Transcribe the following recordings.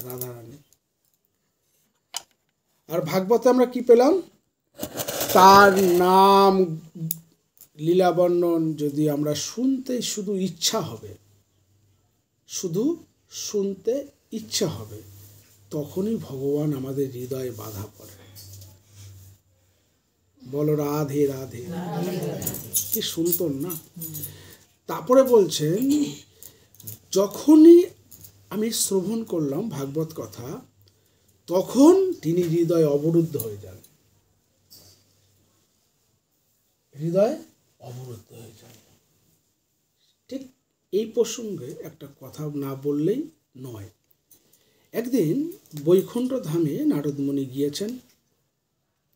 রাধারানী। আর ভাগবতে আমরা কি পেলাম? তার নাম লীলা বর্ণন যদি আমরা শুনতে শুধু ইচ্ছা হবে, শুধু শুনতে ইচ্ছা হবে, তখনই ভগবান আমাদের হৃদয়ে বাধা পড়ে। বলো রাধে রাধে। কি শুনতন না? তারপরে বলছেন, যখনই আমি শ্রবণ করলাম ভাগবত কথা, তখন তিনি হৃদয়ে অবরুদ্ধ হয়ে যান। হৃদয় অবরুদ্ধ হয়ে যায়। ঠিক এই প্রসঙ্গে একটা কথা না বললেই নয়। একদিন বৈকুণ্ঠ ধামে নারদমুনি গিয়েছেন।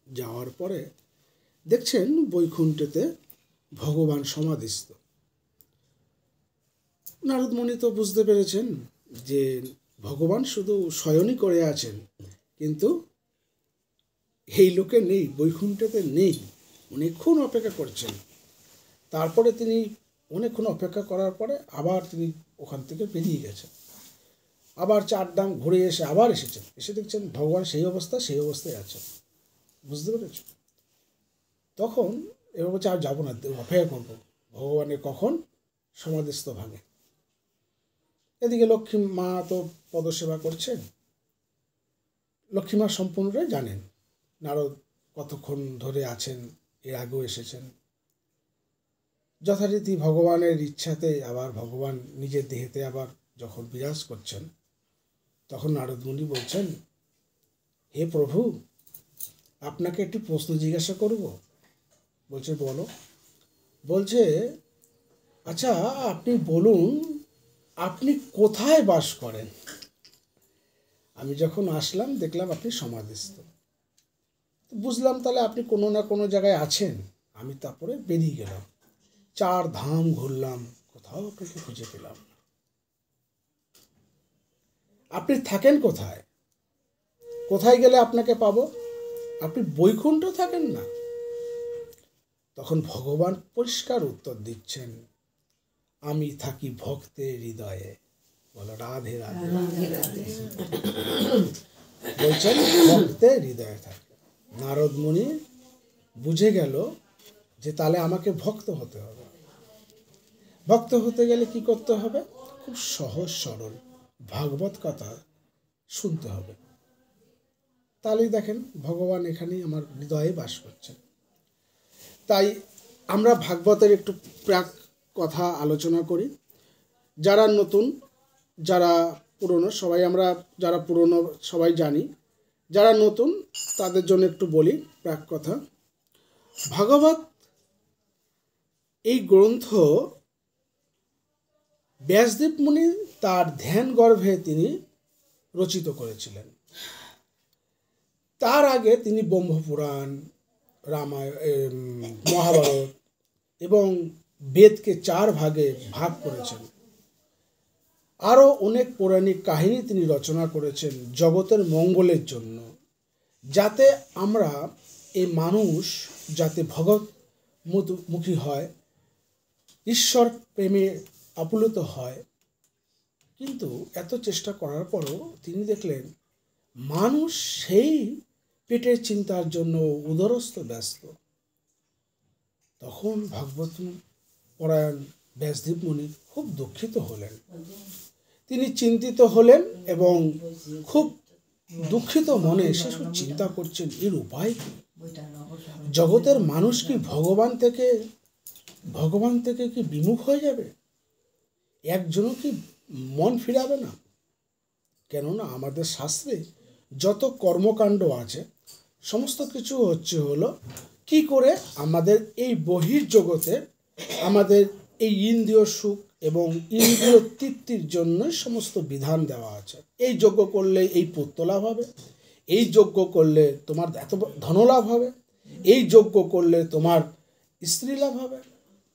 যাওয়ার পরে দেখছেন বৈকুণ্ঠেতে ভগবান সমাধিস্থ। নারদমুনি তো বুঝতে পেরেছেন যে ভগবান শুধু শয়নই করে আছেন, কিন্তু এই লোকে নেই, বৈকুণ্ঠেতে নেই। অনেকক্ষণ অপেক্ষা করছেন। তারপরে তিনি অনেকক্ষণ অপেক্ষা করার পরে আবার তিনি ওখান থেকে বেরিয়ে গেছেন। আবার 4 ধাম ঘুরে এসে আবার এসেছেন। এসে দেখছেন ভগবান সেই অবস্থায় আছেন। বুঝতে পেরেছ? তখন এবার বলছে, আর যাবো না, অপেক্ষা করবো ভগবানের কখন সমাধিস্থ ভাঙে। এদিকে লক্ষ্মী মা তো পদসেবা করছেন। লক্ষ্মী মা সম্পূর্ণটাই জানেন নারদ কতক্ষণ ধরে আছেন, এর আগেও এসেছেন। যথারীতি ভগবানের ইচ্ছাতে আবার ভগবান নিজের দেহেতে আবার যখন বিরাজ করছেন, তখন নারদমুনি বলছেন, হে প্রভু, আপনাকে একটি প্রশ্ন জিজ্ঞাসা করব। বলছে, বলো। বলছে, আচ্ছা আপনি বলুন, আপনি কোথায় বাস করেন? আমি যখন আসলাম দেখলাম আপনি সমাধিস্থ। বুঝলাম তাহলে আপনি কোনো না কোনো জায়গায় আছেন। আমি তারপরে বেরিয়ে গেলাম, 4 ধাম ঘুরলাম, কোথাও আপনাকে খুঁজে পেলাম না। আপনি থাকেন কোথায়? কোথায় গেলে আপনাকে পাবো? আপনি বৈকুণ্ঠ থাকেন না? তখন ভগবান পরিষ্কার উত্তর দিচ্ছেন, আমি থাকি ভক্তের হৃদয়ে। বলো রাধে রাধে। বলছেন ভক্তের হৃদয়ে থাকে। নারদমুনি বুঝে গেল যে তাহলে আমাকে ভক্ত হতে হবে। ভক্ত হতে গেলে কি করতে হবে? খুব সহজ সরল ভাগবত কথা শুনতে হবে। তাহলেই দেখেন ভগবান এখানেই আমার হৃদয়ে বাস করছেন। তাই আমরা ভাগবতের একটু প্রাক কথা আলোচনা করি। যারা নতুন, যারা পুরনো, সবাই আমরা যারা পুরনো সবাই জানি। যারা নতুন তাদের জন্য একটু বলি প্রাক কথা। ভাগবত এই গ্রন্থ ব্যাসদেব মুনি তার ধ্যান গর্ভে তিনি রচিত করেছিলেন। তার আগে তিনি ব্রহ্মপুরাণ, রামায়ণ, মহাভারত এবং বেদকে 4 ভাগে ভাগ করেছেন। আরও অনেক পৌরাণিক কাহিনী তিনি রচনা করেছেন জগতের মঙ্গলের জন্য, যাতে আমরা এই মানুষ যাতে ভগৎমুখী হয়, ঈশ্বর প্রেমে আপ্লুত হয়। কিন্তু এত চেষ্টা করার পরও তিনি দেখলেন মানুষ সেই পেটের চিন্তার জন্য উদরস্থ ব্যস্ত। তখন ভাগবত পরায়ণ ব্যাসদেব মুনি খুব দুঃখিত হলেন। তিনি চিন্তিত হলেন এবং খুব দুঃখিত মনে শিশু চিন্তা করছেন, এর উপায় কি? জগতের মানুষ কি ভগবান থেকে কি বিমুখ হয়ে যাবে? একজনও কি মন ফিরাবে না? কেননা আমাদের শাস্ত্রে যত কর্মকাণ্ড আছে সমস্ত কিছু হলো কি করে আমাদের এই বহির্জগতে আমাদের এই ইন্দ্রিয় সুখ এবং ইন্দ্রিয় তৃপ্তির জন্য সমস্ত বিধান দেওয়া আছে। এই যজ্ঞ করলে এই পুত্র লাভ হবে, এই যজ্ঞ করলে তোমার এত ধনলাভ হবে, এই যজ্ঞ করলে তোমার স্ত্রী লাভ হবে,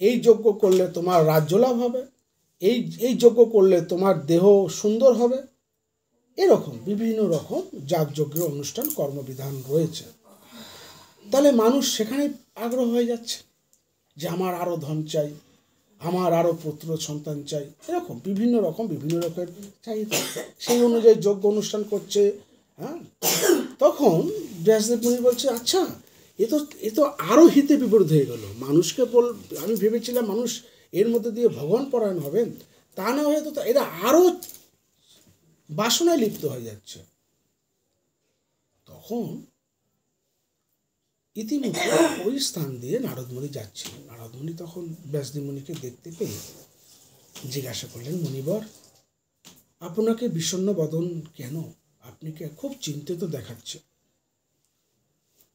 এই যজ্ঞ করলে তোমার রাজ্য লাভ হবে, এই যজ্ঞ করলে তোমার দেহ সুন্দর হবে। এরকম বিভিন্ন রকম যাগযজ্ঞের অনুষ্ঠান কর্মবিধান রয়েছে। তাহলে মানুষ সেখানে আগ্রহ হয়ে যাচ্ছে যে আমার আরও ধন চাই, আমার আরও পুত্র সন্তান চাই, এরকম বিভিন্ন রকমের চাহিদা। সেই অনুযায়ী যজ্ঞ অনুষ্ঠান করছে। হ্যাঁ, তখন ব্যাসদেব মুনি বলছে, আচ্ছা এ তো আরও হিতে বিপরীত হয়ে গেল। মানুষকে আমি ভেবেছিলাম মানুষ এর মধ্যে দিয়ে ভগবান পরায়ণ হবেন, তা না হয়ে তো এরা আরও বাসনায় লিপ্ত হয়ে যাচ্ছে। তখন ইতিমধ্যে ওই স্থান দিয়ে নারদমুনি যাচ্ছিলেন। নারদমুনি তখন ব্যাসদেব মুনিকে দেখতে পেয়ে জিজ্ঞাসা করলেন, মুনিবর, আপনাকে বিষণ্ণ বদন কেন? আপনি কে খুব চিন্তিত দেখাচ্ছে।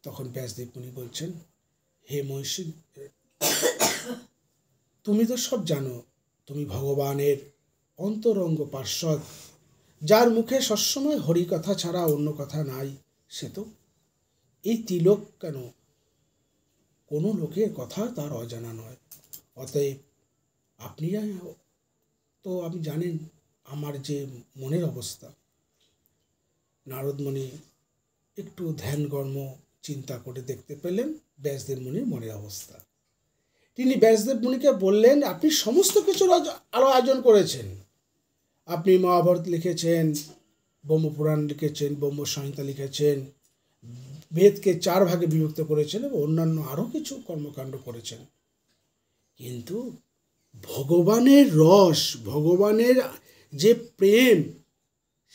তখন ব্যাসদেব মুনি বলছেন, হে মহিষী, তুমি তো সব জানো, তুমি ভগবানের অন্তরঙ্গ পার্ষদ, যার মুখে সবসময় হরি কথা ছাড়া অন্য কথা নাই। সে তো এই তিলক কেন, কোনো লোকের কথা তার অজানা নয়। অতএব আপনি তো আপনি জানেন আমার যে মনের অবস্থা। নারদমুনি একটু ধ্যানগর্ম চিন্তা করে দেখতে পেলেন ব্যাসদেব মুনির মনের অবস্থা। তিনি ব্যাসদেব মুনিকে বললেন, আপনি সমস্ত কিছুর আরও আয়োজন করেছেন। আপনি মহাভারত লিখেছেন, ব্রহ্মপুরাণ লিখেছেন, ব্রহ্মসংহিতা লিখেছেন, বেদকে 4 ভাগে বিভক্ত করেছেন এবং অন্যান্য আরও কিছু কর্মকাণ্ড করেছেন। কিন্তু ভগবানের রস, ভগবানের যে প্রেম,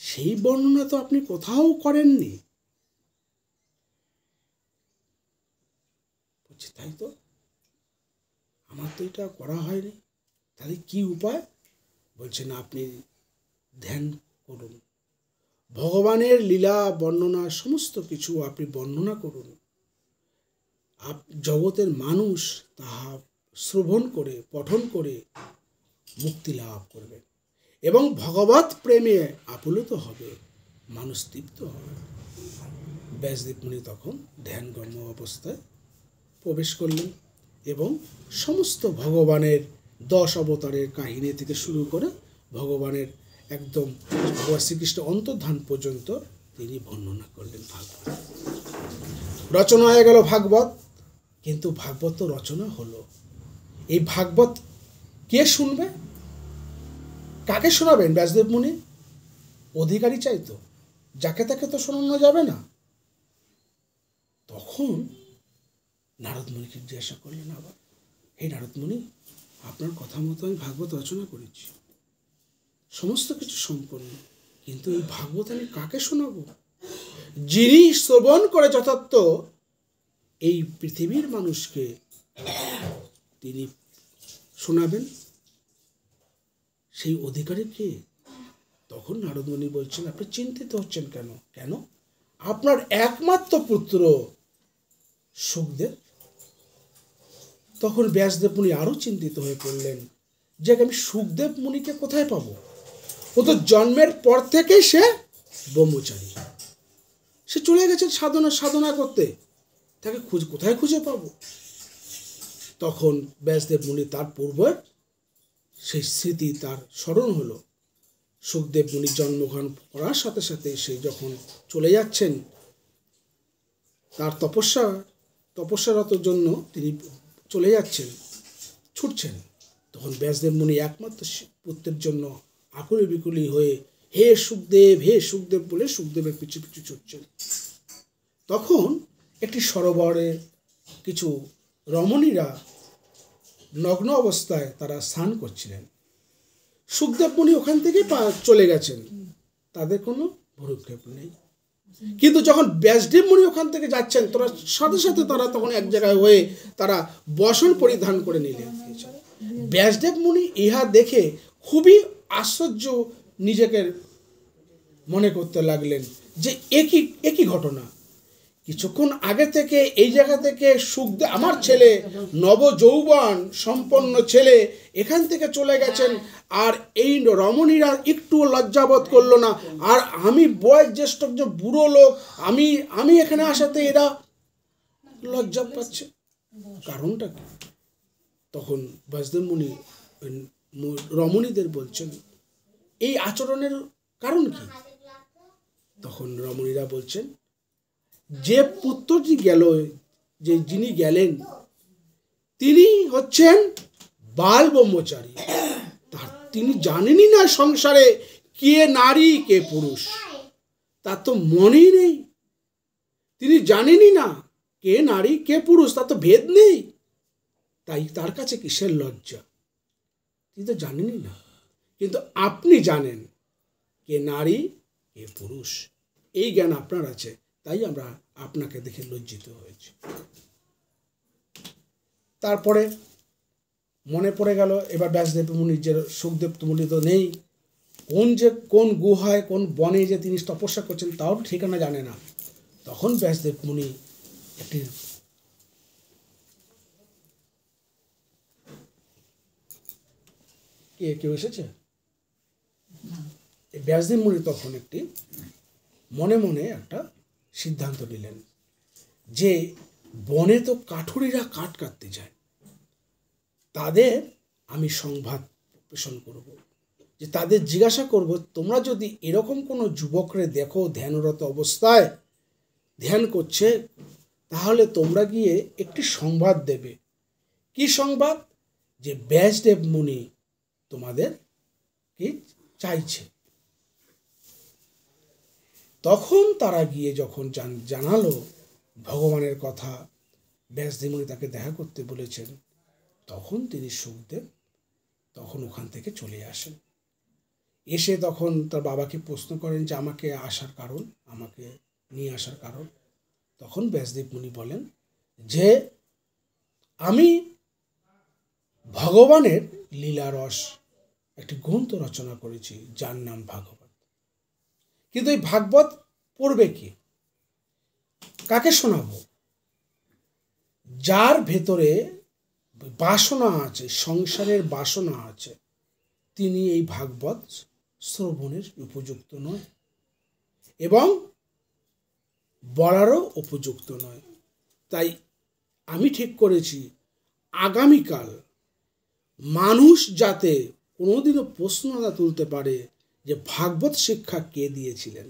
সেই বর্ণনা তো আপনি কোথাও করেননি। বলছি, তাই তো, আমার তো এটা করা হয়নি। তাহলে কি উপায়? বলছেন, আপনি ধ্যান করুন, ভগবানের লীলা বর্ণনা সমস্ত কিছু আপনি বর্ণনা করুন। জগতের মানুষ তাহা শ্রবণ করে, পঠন করে মুক্তি লাভ করবে এবং ভগবত প্রেমে আপ্লুত হবে, মানুষ তৃপ্ত হবে। ব্যাসদেব মুনি তখন ধ্যানগম্য অবস্থায় প্রবেশ করলেন এবং সমস্ত ভগবানের 10 অবতারের কাহিনী থেকে শুরু করে ভগবানের একদম ভগবান শ্রীকৃষ্ণ অন্তর্ধান পর্যন্ত তিনি বর্ণনা করলেন। ভাগবত রচনা হয়ে গেল ভাগবত, কিন্তু ভাগবত তো রচনা হলো, এই ভাগবত কে শুনবে? কাকে শোনাবেন ব্যাসদেব মুনি? অধিকারী চাইতো, যাকে তাকে তো শোনানো যাবে না। তখন নারদমুনিকে জিজ্ঞাসা করলেন আবার, হে নারদমুনি, আপনার কথা মতো আমি ভাগবত রচনা করেছি, সমস্ত কিছু সম্পন্ন, কিন্তু এই ভাগবত আমি কাকে শোনাবো? যিনি শ্রবণ করে যথার্থ এই পৃথিবীর মানুষকে তিনি শোনাবেন, সেই অধিকারী কে? তখন নারদমুনি বলছেন, আপনি চিন্তিত হচ্ছেন কেন? কেন? আপনার একমাত্র পুত্র শুকদেব। তখন ব্যাসদেব মুনি আরো চিন্তিত হয়ে পড়লেন যে আমি শুকদেব মুনিকে কোথায় পাবো? ও তো জন্মের পর থেকেই সে ব্রহ্মচারী, সে চলে গেছেন সাধনা করতে, তাকে কোথায় খুঁজে পাবো? তখন ব্যাসদেব মুনি তার পূর্বের সেই স্মৃতি তার স্মরণ হলো। শুকদেব মুনি জন্মগ্রহণ করার সাথে সাথে সে যখন চলে যাচ্ছেন তার তপস্যারত জন্য তিনি চলে যাচ্ছেন, ছুটছেন, তখন ব্যাসদেব মুনি একমাত্র পুত্রের জন্য আকুলি বিকুলি হয়ে হে শুকদেব বলে শুকদেবের পিছু পিছু ছুটছেন। তখন একটি সরোবরে কিছু রমণীরা নগ্ন অবস্থায় তারা স্নান করছিলেন। শুকদেব মুনি ওখান থেকে চলে গেছেন, তাদের কোনো ভ্রুক্ষেপ নেই। কিন্তু যখন ব্যাসদেব মুনি ওখান থেকে যাচ্ছেন, তারা সাথে সাথে তারা তখন এক জায়গায় হয়ে তারা বসন পরিধান করে নিলেন। ব্যাসদেব মুনি ইহা দেখে খুবই আশ্চর্য নিজেকে মনে করতে লাগলেন যে একই ঘটনা। কিছুক্ষণ আগে থেকে এই জায়গা থেকে শুকদেব, আমার ছেলে, নবযৌবন সম্পন্ন ছেলে, এখান থেকে চলে গেছেন, আর এই রমণীরা একটু লজ্জাবোধ করলো না। আর আমি বয়োজ্যেষ্ঠ যে বুড়ো লোক, আমি এখানে আসাতে এরা লজ্জা পাচ্ছে, কারণটা কি? তখন ব্যাসদেব মুনি রমণীদের বলছেন, এই আচরণের কারণ কি? তখন রমণীরা বলছেন, যে পুত্রটি গেল, যিনি গেলেন তিনি হচ্ছেন বাল ব্রহ্মচারী, তার তিনি জানেনই না সংসারে কে নারী কে পুরুষ, তার তো মনেই নেই। তিনি জানেনই না কে নারী কে পুরুষ, তার তো ভেদ নেই। তাই তার কাছে কিসের লজ্জা, তিনি তো জানেনই না। কিন্তু আপনি জানেন কে নারী কে পুরুষ, এই জ্ঞান আপনার আছে, তাই আমরা আপনাকে দেখে লজ্জিত হয়েছি। তারপরে মনে পড়ে গেল এবার ব্যাসদেব মুনির যে সুখদেব মুনি তো নেই, কোন গুহায় কোন বনে যে তিনি তপস্যা করছেন তাও ঠিকানা জানে না। তখন ব্যাসদেব মুনি একটি কেউ এসেছে, ব্যাসদেব মুনি তখন একটি মনে মনে একটা সিদ্ধান্ত নিলেন যে বনে তো কাঠুরিরা কাঠ কাটতে যায়, তাদের আমি সংবাদ প্রেষণ করব, যে তাদের জিজ্ঞাসা করব তোমরা যদি এরকম কোনো যুবকরে দেখো ধ্যানরত অবস্থায় ধ্যান করছে, তাহলে তোমরা গিয়ে একটি সংবাদ দেবে। কি সংবাদ? যে ব্যাসদেব মুনি তোমাদের কি চাইছে। তখন তারা গিয়ে যখন জানালো ভগবানের কথা, ব্যাসদেব মুনি তাকে দেখা করতে বলেছেন, তখন তিনি সুখদেব তখন ওখান থেকে চলে আসেন। এসে তখন তার বাবাকে প্রশ্ন করেন যে আমাকে আসার কারণ, আমাকে নিয়ে আসার কারণ। তখন ব্যাসদেব মুনি বলেন যে আমি ভগবানের লীলারস একটি গ্রন্থ রচনা করেছি যার নাম ভাগবত। কিন্তু এই ভাগবত পড়বে কি, কাকে শোনাবো? যার ভেতরে বাসনা আছে, সংসারের বাসনা আছে, তিনি এই ভাগবত শ্রবণের উপযুক্ত নয় এবং বলারও উপযুক্ত নয়। তাই আমি ঠিক করেছি আগামীকাল মানুষ যাতে কোনোদিনও প্রশ্ন না তুলতে পারে যে ভাগবত শিক্ষা কে দিয়েছিলেন।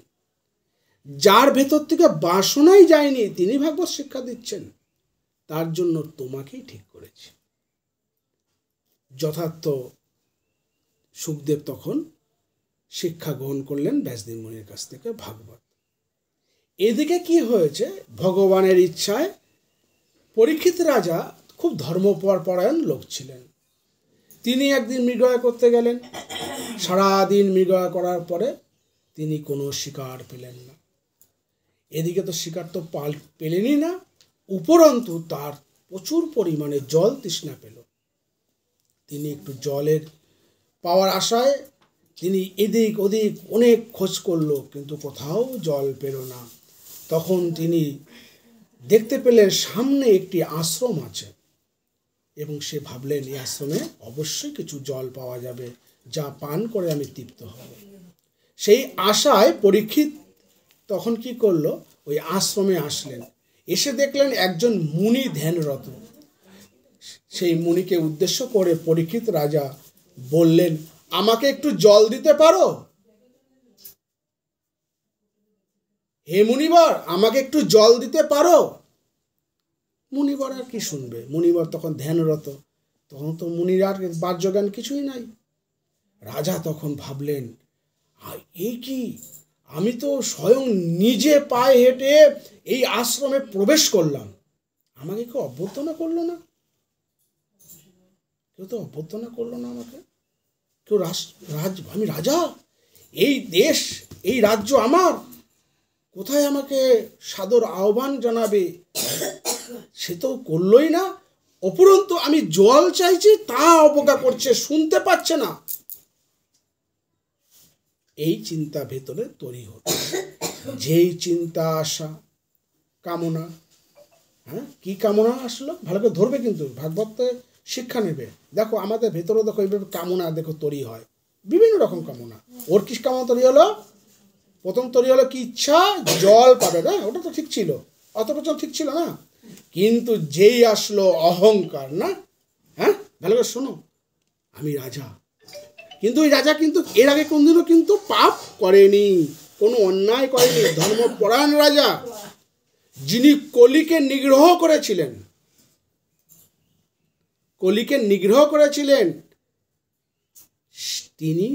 যার ভেতর থেকে বাসনাই যায়নি তিনি ভাগবত শিক্ষা দিচ্ছেন, তার জন্য তোমাকেই ঠিক করেছি। যথার্থ সুখদেব তখন শিক্ষা গ্রহণ করলেন ব্যাসদেব মুনির কাছ থেকে ভাগবত। এদিকে কি হয়েছে, ভগবানের ইচ্ছায় পরীক্ষিত রাজা খুব ধর্মপরায়ণ লোক ছিলেন। তিনি একদিন মৃগয়া করতে গেলেন, সারাদিন মৃগয়া করার পরে তিনি কোনো শিকার পেলেন না। এদিকে তো শিকার তো পেলেনই না, উপরন্তু তার প্রচুর পরিমাণে জল তৃষ্ণা পেল। তিনি একটু জলের পাওয়ার আশায় তিনি এদিক ওদিক অনেক খোঁজ করলো, কিন্তু কোথাও জল পেল না। তখন তিনি দেখতে পেলেন সামনে একটি আশ্রম আছে এবং সে ভাবলেন এই আশ্রমে অবশ্যই কিছু জল পাওয়া যাবে, যা পান করে আমি তৃপ্ত হব। সেই আশায় পরীক্ষিত তখন কি করলো, ওই আশ্রমে আসলেন। এসে দেখলেন একজন মুনি ধ্যানরত। সেই মুনিকে উদ্দেশ্য করে পরীক্ষিত রাজা বললেন, আমাকে একটু জল দিতে পারো? হে মুনিবর, আমাকে একটু জল দিতে পারো? মুনিবর আর কি শুনবে, মুনিবর তখন ধ্যানরত, তখন তো মুনির আর বাহ্যজ্ঞান কিছুই নাই। রাজা তখন ভাবলেন, এই কি, আমি তো স্বয়ং নিজে পায়ে হেঁটে এই আশ্রমে প্রবেশ করলাম, আমাকে কেউ অভ্যর্থনা করলো না, কেউ তো অভ্যর্থনা করলো না আমাকে, কেউ আমি রাজা, এই দেশ এই রাজ্য আমার, কোথায় আমাকে সাদর আহ্বান জানাবে, সে তো করলোই না। উপরন্তু আমি জল চাইছি তা অবজ্ঞা করছে, শুনতে পাচ্ছে না। এই চিন্তা ভেতরে তৈরি হতো। যেই চিন্তা আসা কামনা, কি কামনা আসলো ভালো করে ধরবে, কিন্তু ভাগবত শিক্ষা নেবে। দেখো আমাদের ভেতরে দেখো এইভাবে কামনা দেখো তৈরি হয়, বিভিন্ন রকম কামনা। ওর কি কামনা তৈরি হলো? প্রথম তৈরি হলো কি ইচ্ছা, জল পাবে না, ওটা তো ঠিক ছিল, অত প্রচল ঠিক ছিল না। কিন্তু যেই আসলো অহংকার, না ভালো করে শোনো, আমি রাজা, কিন্তু ওই রাজা কিন্তু এর আগে কোনদিনও কিন্তু পাপ করেনি, কোনো অন্যায় করেনি, ধর্মপরায়ণ রাজা, যিনি কলিকে নিগ্রহ করেছিলেন। কলিকে নিগ্রহ করেছিলেন তিনি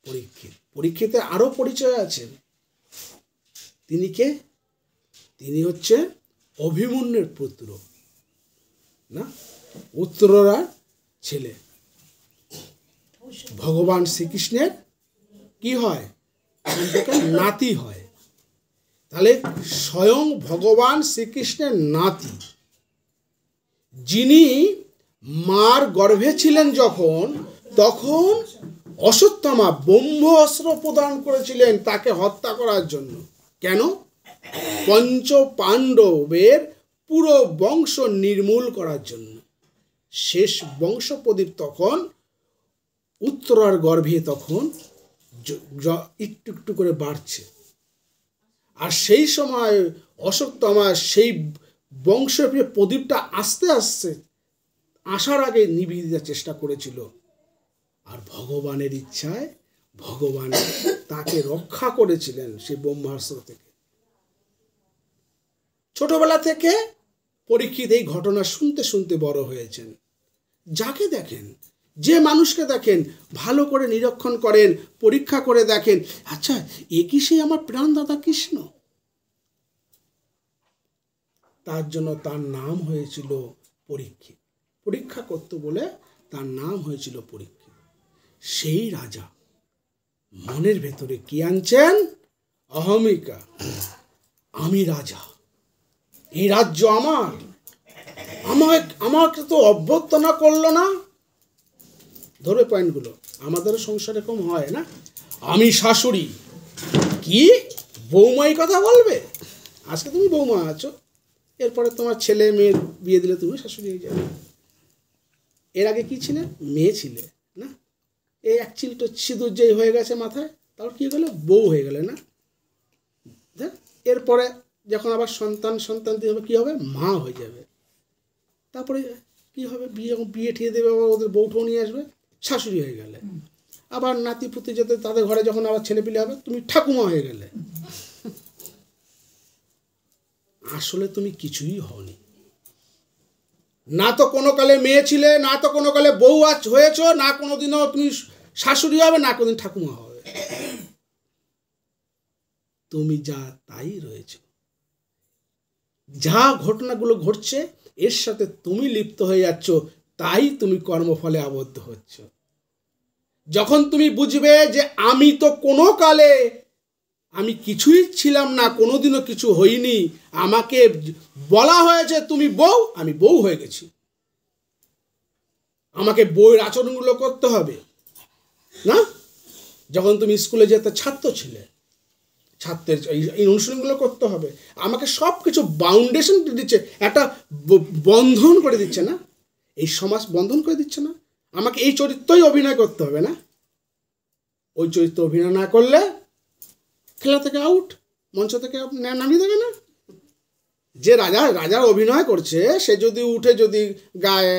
পরীক্ষিত। পরীক্ষিতের আরো পরিচয় আছেন। তিনি কে? তিনি অভিমন্যুর পুত্র, না, উত্তরার ছেলে। ভগবান শ্রীকৃষ্ণের কি হয়? নাতি হয়। তাহলে স্বয়ং ভগবান শ্রীকৃষ্ণের নাতি, যিনি মার গর্ভে ছিলেন তখন অশ্বত্থামা ব্রহ্ম অস্ত্র প্রদান করেছিলেন তাকে হত্যা করার জন্য। কেন? পঞ্চ পাণ্ডবের পুরো বংশ নির্মূল করার জন্য। শেষ বংশ প্রদীপ তখন উত্তরার গর্ভে তখন একটু একটু করে বাড়ছে। আর সেই সময় অশ্বত্থামা সেই বংশ প্রদীপটা আস্তে আস্তে আসার আগে নিভিয়ে দেওয়ার চেষ্টা করেছিল। আর ভগবানের ইচ্ছায় ভগবান তাকে রক্ষা করেছিলেন সেই ব্রহ্মাস্ত্র থেকে। ছোটবেলা থেকে পরীক্ষিত এই ঘটনা শুনতে শুনতে বড় হয়েছেন। যাকে দেখেন, যে মানুষকে দেখেন, ভালো করে নিরীক্ষণ করেন, পরীক্ষা করে দেখেন, আচ্ছা এ কি সেই আমার প্রাণদাতা কৃষ্ণ? তার জন্য তার নাম হয়েছিল পরীক্ষিত। পরীক্ষা করত বলে তার নাম হয়েছিল পরীক্ষিত। সেই রাজা মনের ভেতরে কি আনছেন? অহমিকা। আমি রাজা, এই রাজ্য আমার, আমাকে তো অভ্যর্থনা করলো না। ধরে পয়েন্টগুলো আমাদেরও সংসারে কম হয় না? আমি শাশুড়ি, কি বৌমাই কথা বলবে? আজকে তুমি বৌমা আছো, এরপরে তোমার ছেলে মেয়ের বিয়ে দিলে তুমি শাশুড়ি হয়ে যাবে। এর আগে কি ছিলে? মেয়ে ছিলে না? এই এক চিলটো সিঁদুর যেই হয়ে গেছে মাথায়, তারপর কি গেলে? বউ হয়ে গেলে না? এরপরে যখন আবার সন্তান দিয়ে হবে, কি হবে? মা হয়ে যাবে। তারপরে কি হবে? যখন বিয়ে ঠিয়ে দেবে, আবার ওদের বউটাও নিয়ে আসবে, শাশুড়ি হয়ে গেলে। আবার নাতি পুতি যেতে তাদের ঘরে যখন আবার ছেলে পিলে হবে, তুমি ঠাকুমা হয়ে গেলে। আসলে তুমি কিছুই হওনি। না তো কোনো কালে মেয়ে ছিলে, না তো কোনো কালে বউ হয়েছ, না কোনোদিনও তুমি শাশুড়ি হবে, না কোনোদিন ঠাকুমা হবে। তুমি যা তাই রয়েছ। যা ঘটনাগুলো ঘটছে এর সাথে তুমি লিপ্ত হয়ে যাচ্ছ, তাই তুমি কর্মফলে আবদ্ধ হচ্ছ। যখন তুমি বুঝবে যে আমি তো কোনো কালে আমি কিছুই ছিলাম না, কোনোদিনও কিছু হইনি, আমাকে বলা হয়েছে তুমি বউ, আমি বউ হয়ে গেছি, আমাকে বউয়ের আচরণগুলো করতে হবে না? যখন তুমি স্কুলে যেতে ছাত্র ছিলে, ছাত্রের এই অনুশীলনগুলো করতে হবে, আমাকে সব কিছু বাউন্ডেশন দিচ্ছে, একটা বন্ধন করে দিচ্ছে না? এই সমাজ বন্ধন করে দিচ্ছে না? আমাকে এই চরিত্রই অভিনয় করতে হবে না? ওই চরিত্র অভিনয় না করলে খেলা থেকে আউট, মঞ্চ থেকে নামিয়ে দেবে না? যে রাজার অভিনয় করছে, সে যদি উঠে যদি গায়ে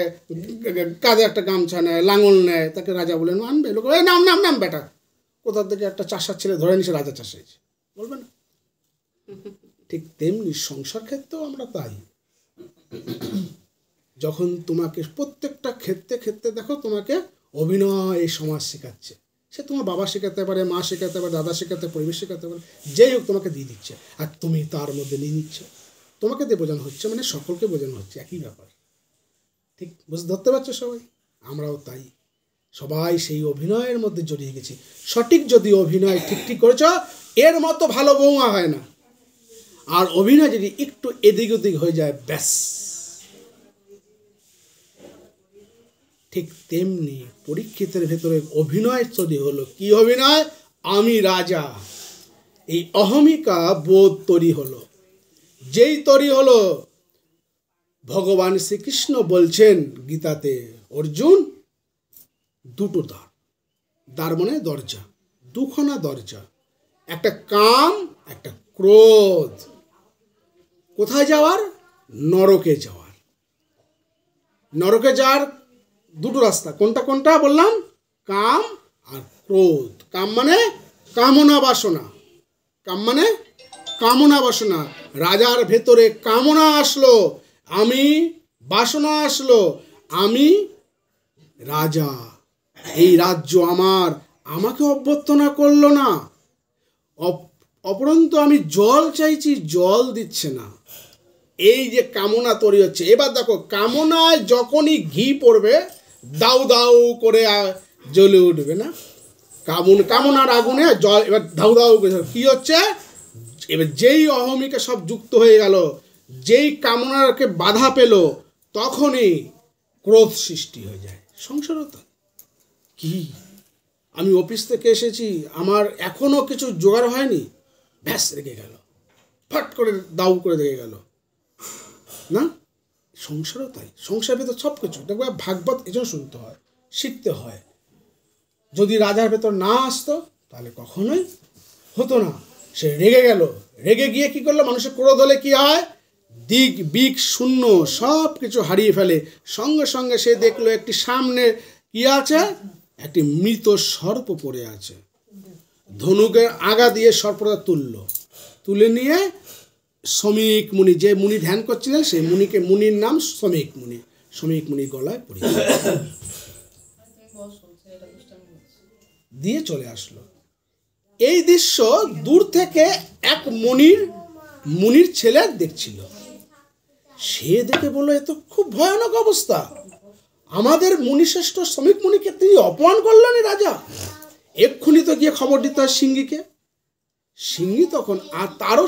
কাঁধে একটা গামছা নেয়, লাঙল নেয়, তাকে রাজা বলে মানবে? লোক নাম বেটা, কোথার থেকে একটা চাষার ছেলে ধরে নিছে রাজা চাষ হয়েছে, বলবে না? ঠিক তেমনি সংসার ক্ষেত্রেও আমরা তাই। যখন তোমাকে প্রত্যেকটা ক্ষেত্রে দেখো, তোমাকে অভিনয় এই সমাজ শেখাচ্ছে। সে তোমার বাবা শেখাতে পারে, মা শেখাতে পারে, দাদা শেখাতে, পরিবেশ শেখাতে পারে, যেই হোক তোমাকে দিয়ে দিচ্ছে, আর তুমি তার মধ্যে নিয়ে নিচ্ছ। তোমাকে দিয়ে বোঝানো হচ্ছে মানে সকলকে বোঝানো হচ্ছে, একই ব্যাপার। ঠিক ধরতে পারছো সবাই? আমরাও তাই, সবাই সেই অভিনয়ের মধ্যে জড়িয়ে গেছি। সঠিক যদি অভিনয় ঠিক করেছ, এর মতো ভালো বৌমা হয় না। আর অভিনয় যদি একটু এদিক ওদিক হয়ে যায়, ব্যাস। ঠিক তেমনি পরীক্ষিতের ভেতরে অভিনয় তৈরি হলো। কি অভিনয়? আমি রাজা, এই অহমিকা বোধ তৈরি হলো। যেই তৈরি হলো, ভগবান শ্রীকৃষ্ণ বলছেন গীতাতে, অর্জুন দুটো দ্বার মানে দরজা, দুখানা দরজা, একটা কাম, একটা ক্রোধ। কোথায় যাওয়ার? নরকে যাওয়ার। নরকে যাওয়ার দুটো রাস্তা। কোনটা বললাম? কাম আর ক্রোধ। কাম মানে কামনা বাসনা, কাম মানে কামনা বাসনা। রাজার ভেতরে কামনা আসলো, আমি বাসনা আসলো, আমি রাজা, এই রাজ্য আমার, আমাকে অভ্যর্থনা করলো না, অপরন্তু আমি জল চাইছি, জল দিচ্ছে না। এই যে কামনা তৈরি হচ্ছে। এবার দেখো, কামনায় যখনই ঘি পড়বে দাউ দাউ করে জ্বলে উঠবে না? কামনার আগুনে জল এবার দাউ দাউ করে কি হচ্ছে, এবার যেই অহমিকা সব যুক্ত হয়ে গেল, যেই কামনাকে বাধা পেল, তখনই ক্রোধ সৃষ্টি হয়ে যায়। সংসারতা কি, আমি অফিস থেকে এসেছি, আমার এখনো কিছু জোগাড় হয়নি, ব্যাস রেগে গেল, ফট করে দাউ করে রেগে গেল না? সংসারও তাই, সংসারের ভেতর সব কিছু দেখবে ভাগবত এই জন্য শুনতে হয়, শিখতে হয়। যদি রাজার ভেতর না আসতো তাহলে কখনোই হতো না। সে রেগে গেল, রেগে গিয়ে কি করলো, মানুষের ক্রোধ হলে কি হয়, দিক বিক শূন্য সব কিছু হারিয়ে ফেলে। সঙ্গে সঙ্গে সে দেখলো একটি সামনে কি আছে, একটি মৃত সর্প পড়ে আছে। ধনুকের আগা দিয়ে সর্পটা তুলে নিয়ে শ্রমিক মুনি, যে মুনি ধ্যান করছিলেন সেই মুনির নাম শ্রমিক মুনি, শ্রমিক মুনির গলায় পড়ে দিয়ে চলে আসলো। এই দৃশ্য দূর থেকে এক মুনির ছেলে দেখছিল। সে দেখে বলল, এ তো খুব ভয়ানক অবস্থা, আমাদের মুনিশ্রেষ্ঠ শ্রমিক মুনিকে তিনি অপমান করলেন রাজা, এক্ষুনি তো গিয়ে খবর দিতে হয় সিংহীকে। সিংহী তখন আর তারও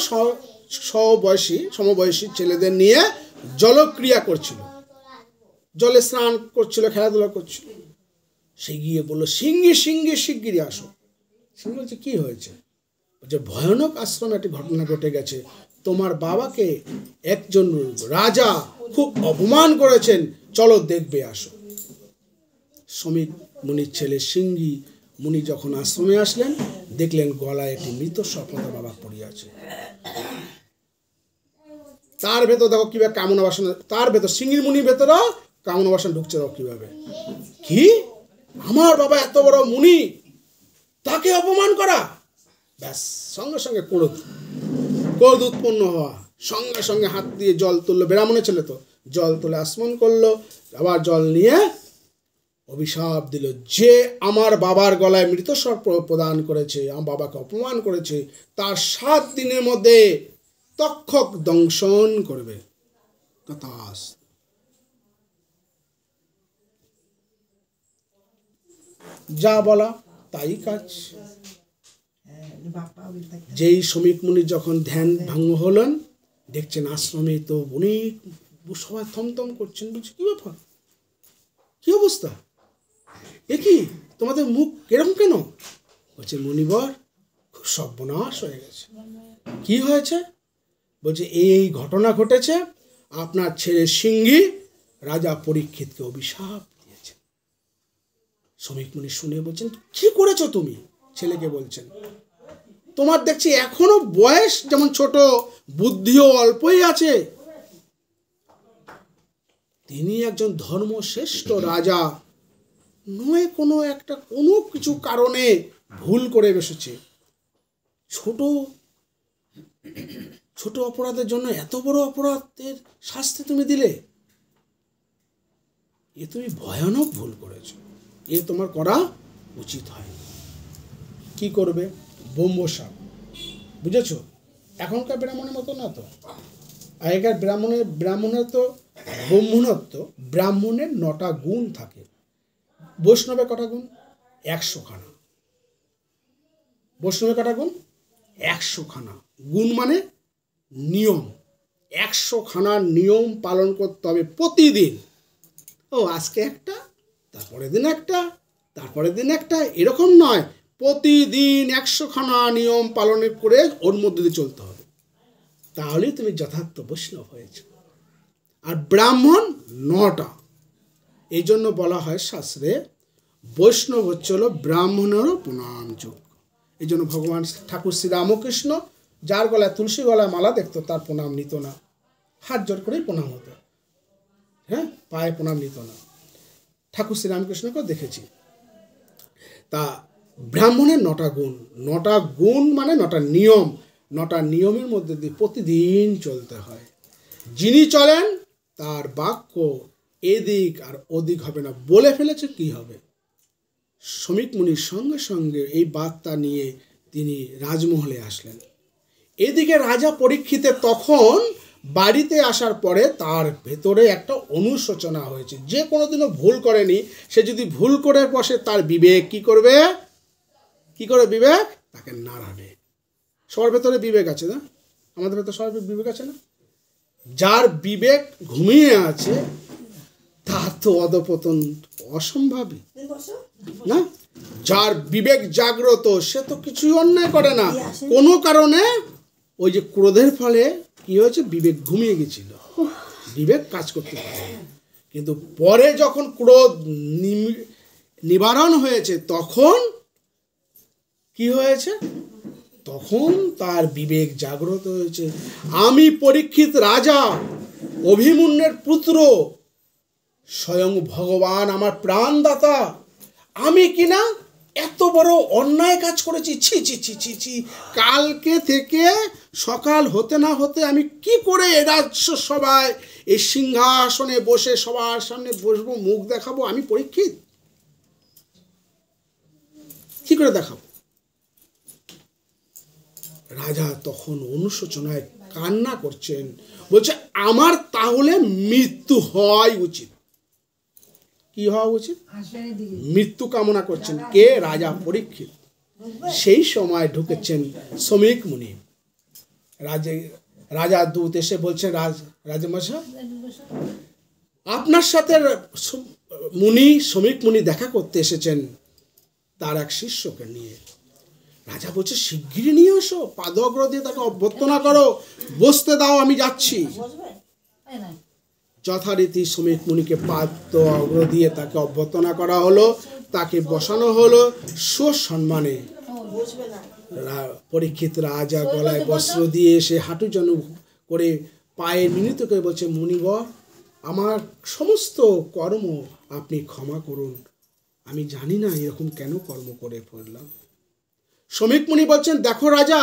সমবয়সী ছেলেদের নিয়ে জলক্রিয়া করছিল, জলে স্নান করছিল, খেলাধুলা করছিল। সে গিয়ে বললো, সিংহী শিগগিরই আসো। সিংহী বলছে, কি হয়েছে? বলছে, ভয়ানক আশ্রমে একটি ঘটনা ঘটে গেছে, তোমার বাবাকে একজন রাজা খুব অপমান করেছেন, চলো দেখবে আসো। শ্রমিক মুনির ছেলে সিংহী মুনি যখন আশ্রমে আসলেন, দেখলেন গলায় একটি মৃত সর্পতা বাবা পড়ে আছে। তার ভেতর দেখো কিভাবে কামনা বাসনা, তার ভেতর সিংহীর মুনির ভেতরও কামনা বাসনা ঢুকছে। দেখো কিভাবে, কি আমার বাবা এত বড় মুনি, তাকে অপমান করা, ব্যাস সঙ্গে সঙ্গে ক্রোধ উৎপন্ন হওয়া, সঙ্গে সঙ্গে হাত দিয়ে জল তুললো, ব্রাহ্মণের ছেলে তো, জল তুলে আসমন করলো, আবার জল নিয়ে অভিশাপ দিল, যে আমার বাবার গলায় মৃত সর্প প্রদান করেছে, আমার বাবাকে অপমান করেছে, তার 7 দিনের মধ্যে তক্ষক দংশন করবে। যা বলা তাই কাজ। যেই শ্রমিক মুনি যখন ধ্যান ভঙ্গ হলেন, দেখছেন আশ্রমে তো অনেক সবাই থমথম করছেন। বলছে, কি ব্যাপার, কি অবস্থা, এ কি তোমাদের মুখ এরকম কেন? বলছে, মুনিবর খুব সর্বনাশ হয়ে গেছে। কি হয়েছে? বলছে, এই ঘটনা ঘটেছে, আপনার ছেলে সিংহী রাজা পরীক্ষিতকে অভিশাপ দিয়েছে। শ্রমিক মুনি শুনে বলছেন, কি করেছো তুমি? ছেলেকে বলছেন, তোমার দেখছি এখনো বয়স যেমন ছোট, বুদ্ধিও অল্পই আছে। তিনি একজন ধর্মশ্রেষ্ঠ রাজা নয়, কোনো কিছু কারণে ভুল করে বসেছে। ছোট অপরাধের জন্য এত বড় অপরাধের শাস্তি তুমি দিলে, এ তুমি ভয়ানক ভুল করেছো, এ তোমার করা উচিত হয়। কি করবে? ব্রহ্মশাপ, বুঝেছো? এখনকার ব্রাহ্মণের মতো না তো, আগেকার ব্রাহ্মণের তো ব্রাহ্মণত্ব, ব্রাহ্মণের 9টা গুণ থাকে, বৈষ্ণবের কটা গুণ? 100 খানা। বৈষ্ণবের কটা গুণ? 100 খানা। গুণ মানে নিয়ম, 100 খানার নিয়ম পালন করতে হবে প্রতিদিন। আজকে একটা, তারপরের দিন একটা, তারপরের দিন একটা, এরকম নয়, প্রতিদিন 100 খানা নিয়ম পালন করে ওর মধ্যে দিয়ে চলতে হবে, তাহলেই তুমি যথার্থ বৈষ্ণব হয়েছ। আর ব্রাহ্মণ 9টা। এই জন্য বলা হয় শাস্ত্রে, বৈষ্ণব হচ্ছে হলো ব্রাহ্মণেরও প্রণাম যোগ্য। এই জন্য ভগবান ঠাকুর শ্রী রামকৃষ্ণ, যার গলায় তুলসী গলায় মালা দেখতো, তার প্রণাম নিত না, হাত জোর করেই প্রণাম হতো, হ্যাঁ, পায়ে প্রণাম নিত না। ঠাকুর শ্রী রামকৃষ্ণকেও দেখেছি। তা ব্রাহ্মণের 9টা গুণ, 9টা গুণ মানে 9টা নিয়ম, 9টা নিয়মের মধ্যে দিয়ে প্রতিদিন চলতে হয়। যিনি চলেন তার বাক্য এদিক আর ওদিক হবে না, বলে ফেলেছে কি হবে। শমীক মুনির সঙ্গে সঙ্গে এই বার্তা নিয়ে তিনি রাজমহলে আসলেন। এদিকে রাজা পরীক্ষিতের তখন বাড়িতে আসার পরে তার ভেতরে একটা অনুশোচনা হয়েছে। যে কোনোদিনও ভুল করেনি, সে যদি ভুল করে বসে তার বিবেক কি করবে? কি করে বিবেক তাকে নাড়াবে। সবার ভেতরে বিবেক আছে না? আমাদের ভেতরে সবার বিবেক আছে না? যার বিবেক ঘুমিয়ে আছে তার তো অধপতন অসম্ভবই না। যার বিবেক জাগ্রত সে তো কিছুই অন্যায় করে না। কোনো কারণে ওই যে ক্রোধের ফলে কি হয়েছে, বিবেক ঘুমিয়ে গেছিল, বিবেক কাজ করতে পারে। কিন্তু পরে যখন ক্রোধ নিবারণ হয়েছে তখন কি হয়েছে, তখন তার বিবেক জাগ্রত হয়েছে। আমি পরীক্ষিত রাজা, অভিমন্যুর পুত্র, স্বয়ং ভগবান আমার প্রাণদাতা, আমি কিনা এত বড় অন্যায় কাজ করেছি। ছি ছি ছি ছি ছি, কালকে থেকে সকাল হতে না হতে আমি কি করে এ রাজ্য সভায় এই সিংহাসনে বসে সবার সামনে বসবো, মুখ দেখাবো? আমি পরীক্ষিত, কি করে দেখাবো? রাজা তখন অনুশোচনায় কান্না করছেন, বলছে আমার তাহলে মৃত্যু হওয়াই উচিত। কি হওয়া উচিত? মৃত্যু কামনা করছেন কে? রাজা পরীক্ষিত। সেই সময় ঢুকেছেন শমীক মুনি। রাজা দূত এসে বলছে, রাজমশাই আপনার সাথে মুনি শমীক মুনি দেখা করতে এসেছেন তার এক শিষ্যকে নিয়ে। রাজা বলছে শিগগিরই নিয়ে আসো, পাদগ্র দিয়ে তাকে অভ্যর্থনা করো, বসতে দাও, আমি যাচ্ছি। যথারীতি শমীক মুনিকে পাদ্য অগ্র দিয়ে তাকে অভ্যর্থনা করা হলো, তাকে বসানো হলো সুসম্মানে। পরীক্ষিত রাজা গলায় বস্ত্র দিয়ে সে হাঁটু জনু করে পায়ে মিনিত করে বলছে, মুনিবর আমার সমস্ত কর্ম আপনি ক্ষমা করুন, আমি জানি না এরকম কেন কর্ম করে পড়লাম। শমীক মুনি বলছেন, দেখো রাজা,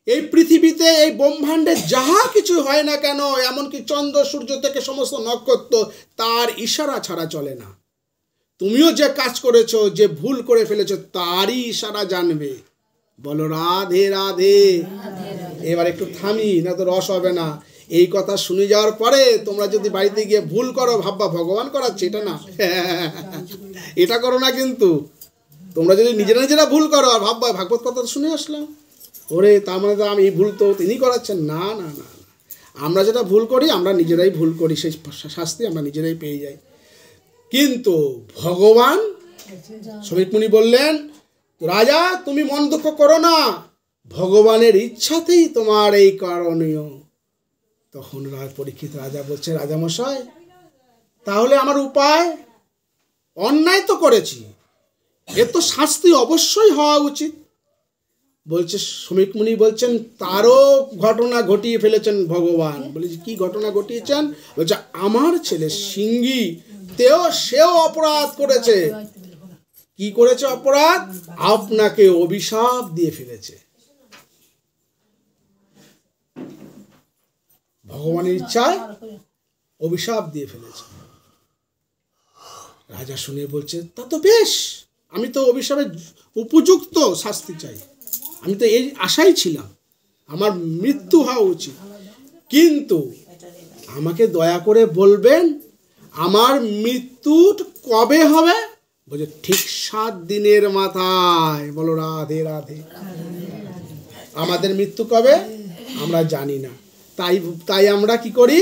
এই পৃথিবীতে এই ব্রহ্মাণ্ডে যাহা কিছু হয় না কেন, এমনকি চন্দ্র সূর্য থেকে সমস্ত নক্ষত্র, তার ইশারা ছাড়া চলে না। তুমিও যে কাজ করেছো, যে ভুল করে ফেলেছো, তারই ইশারা জানবে। বলো রাধে রাধে। এবার একটু থামি, না তো রস হবে না। এই কথা শুনে যাওয়ার পরে তোমরা যদি বাড়িতে গিয়ে ভুল করো, ভাববা ভগবান করাচ্ছে, এটা না, এটা করো না। কিন্তু তোমরা যদি নিজেরা ভুল করো আর ভাববা ভাগবত কথা শুনে আসলাম, ওরে তার মানে তো আমি এই ভুল তো তিনি করাচ্ছেন। না না না, আমরা যেটা ভুল করি আমরা নিজেরাই ভুল করি, সেই শাস্তি আমরা নিজেরাই পেয়ে যাই। কিন্তু ভগবান, শমীক মুনি বললেন, রাজা তুমি মন দুঃখ করো না, ভগবানের ইচ্ছাতেই তোমার এই করণীয়। তখন পরীক্ষিত রাজা বলছে, রাজামশাই তাহলে আমার উপায়? অন্যায় তো করেছি, এর তো শাস্তি অবশ্যই হওয়া উচিত। বলছে শমীক মুনি বলছেন, তারও ঘটনা ঘটিয়ে ফেলেছেন ভগবান। বলেছে কি ঘটনা ঘটিয়েছেন? বলছে আমার ছেলে সিংহী সেও অপরাধ করেছে। কি করেছে অপরাধ? আপনাকে অভিশাপ দিয়ে ফেলেছে। ভগবানের ইচ্ছায় অভিশাপ দিয়ে ফেলেছে। রাজা শুনে বলছে, তা তো বেশ, আমি তো অভিশাপের উপযুক্ত শাস্তি চাই, আমি তো এই আশাই ছিলাম, আমার মৃত্যু হওয়া উচিত। কিন্তু আমাকে দয়া করে বলবেন আমার মৃত্যু কবে হবে? বলছে ঠিক 7 দিনের মাথায়। বলো রাধে রাধে। আমাদের মৃত্যু কবে আমরা জানি না, তাই আমরা কি করি?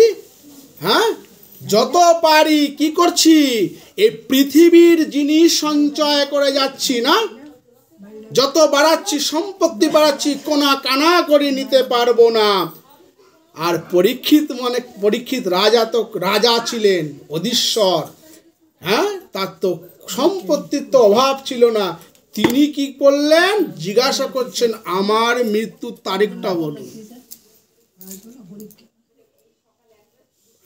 হ্যাঁ, যত পারি কি করছি, এই পৃথিবীর জিনিস সঞ্চয় করে যাচ্ছি না, যত বাড়াচ্ছি সম্পত্তি বাড়াচ্ছি, কোনা কানা করে নিতে পারবো না। আর পরীক্ষিত রাজা তো রাজা ছিলেন, অধীশ্বর, হ্যাঁ, তার তো সম্পত্তির তো অভাব ছিল না। তিনি কি করলেন? জিজ্ঞাসা করছেন আমার মৃত্যুর তারিখটা বলুন।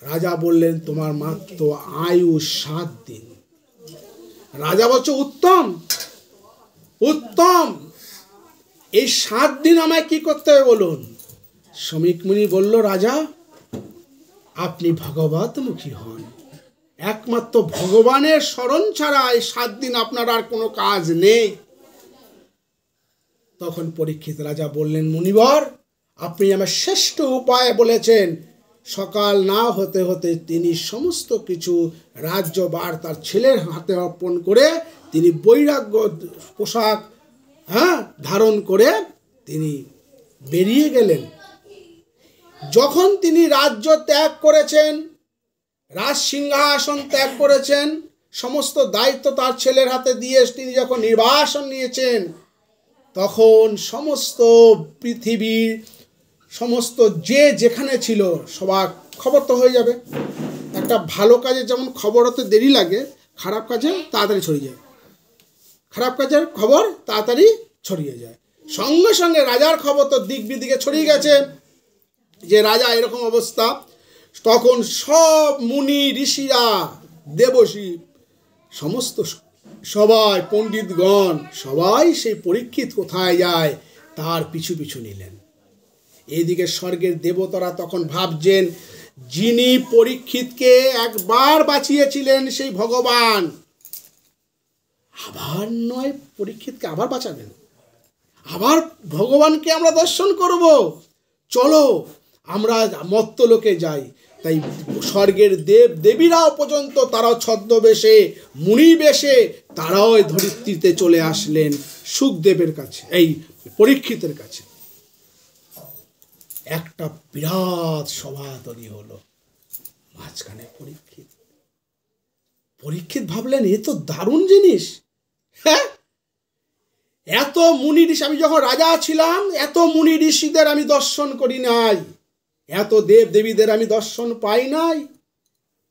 রাজা বললেন তোমার মাত্র আয়ু 7 দিন। রাজা বলছে উত্তম উত্তম, এই 7 দিন আমায় কি করতে হবে বলুন। শমীক মুনি বলল, রাজা আপনি ভগবতমুখী হন, একমাত্র ভগবানের স্মরণ ছাড়া এই 7 দিন আপনার আর কোনো কাজ নেই। তখন পরীক্ষিত রাজা বললেন, মুনিবর, আপনি আমার শ্রেষ্ঠ উপায় বলেছেন। সকাল না হতে হতে তিনি সমস্ত কিছু রাজ্যভার তার ছেলের হাতে অর্পণ করে তিনি বৈরাগ্য পোশাক ধারণ করে তিনি বেরিয়ে গেলেন। যখন তিনি রাজ্য ত্যাগ করেছেন, রাজ সিংহাসন ত্যাগ করেছেন, সমস্ত দায়িত্ব তার ছেলের হাতে দিয়ে তিনি যখন নির্বাসন নিয়েছেন, তখন সমস্ত পৃথিবীর সমস্ত যে যেখানে ছিল সবার খবর তো হয়ে যাবে। একটা ভালো কাজে যেমন খবর হতে দেরি লাগে, খারাপ কাজে তাড়াতাড়ি ছড়িয়ে যায়। খারাপ কাজের খবর তাড়াতাড়ি ছড়িয়ে যায়। সঙ্গে সঙ্গে রাজার খবর তো দিক বিদিকে ছড়িয়ে গেছে যে রাজা এরকম অবস্থা। তখন সব মুনি ঋষিরা, দেবর্ষি, সমস্ত সবাই, পণ্ডিতগণ সবাই সেই পরীক্ষিত কোথায় যায় তার পিছু পিছু নিলেন। এদিকে স্বর্গের দেবতারা তখন ভাবছেন, যিনি পরীক্ষিতকে একবার বাঁচিয়েছিলেন সেই ভগবান আবার নয় পরীক্ষিতকে আবার বাঁচাবেন, আবার ভগবানকে আমরা দর্শন করব, চলো আমরা মর্তলোকে যাই। তাই স্বর্গের দেব দেবীরাও পর্যন্ত তারাও ছদ্মবেশে, মুনি বেশে তারাও এই ধরিত্রীতে চলে আসলেন সুখদেবের কাছে, এই পরীক্ষিতের কাছে। একটা বিরাট সভা তৈরি হলো। মাঝখানে পরীক্ষিত ভাবলেন, এ তো দারুণ জিনিস। হ্যাঁ, এত মুনি ঋষি, আমি যখন রাজা ছিলাম এত মুনি ঋষিদের আমি দর্শন করি নাই, এত দেব দেবীদের আমি দর্শন পাই নাই।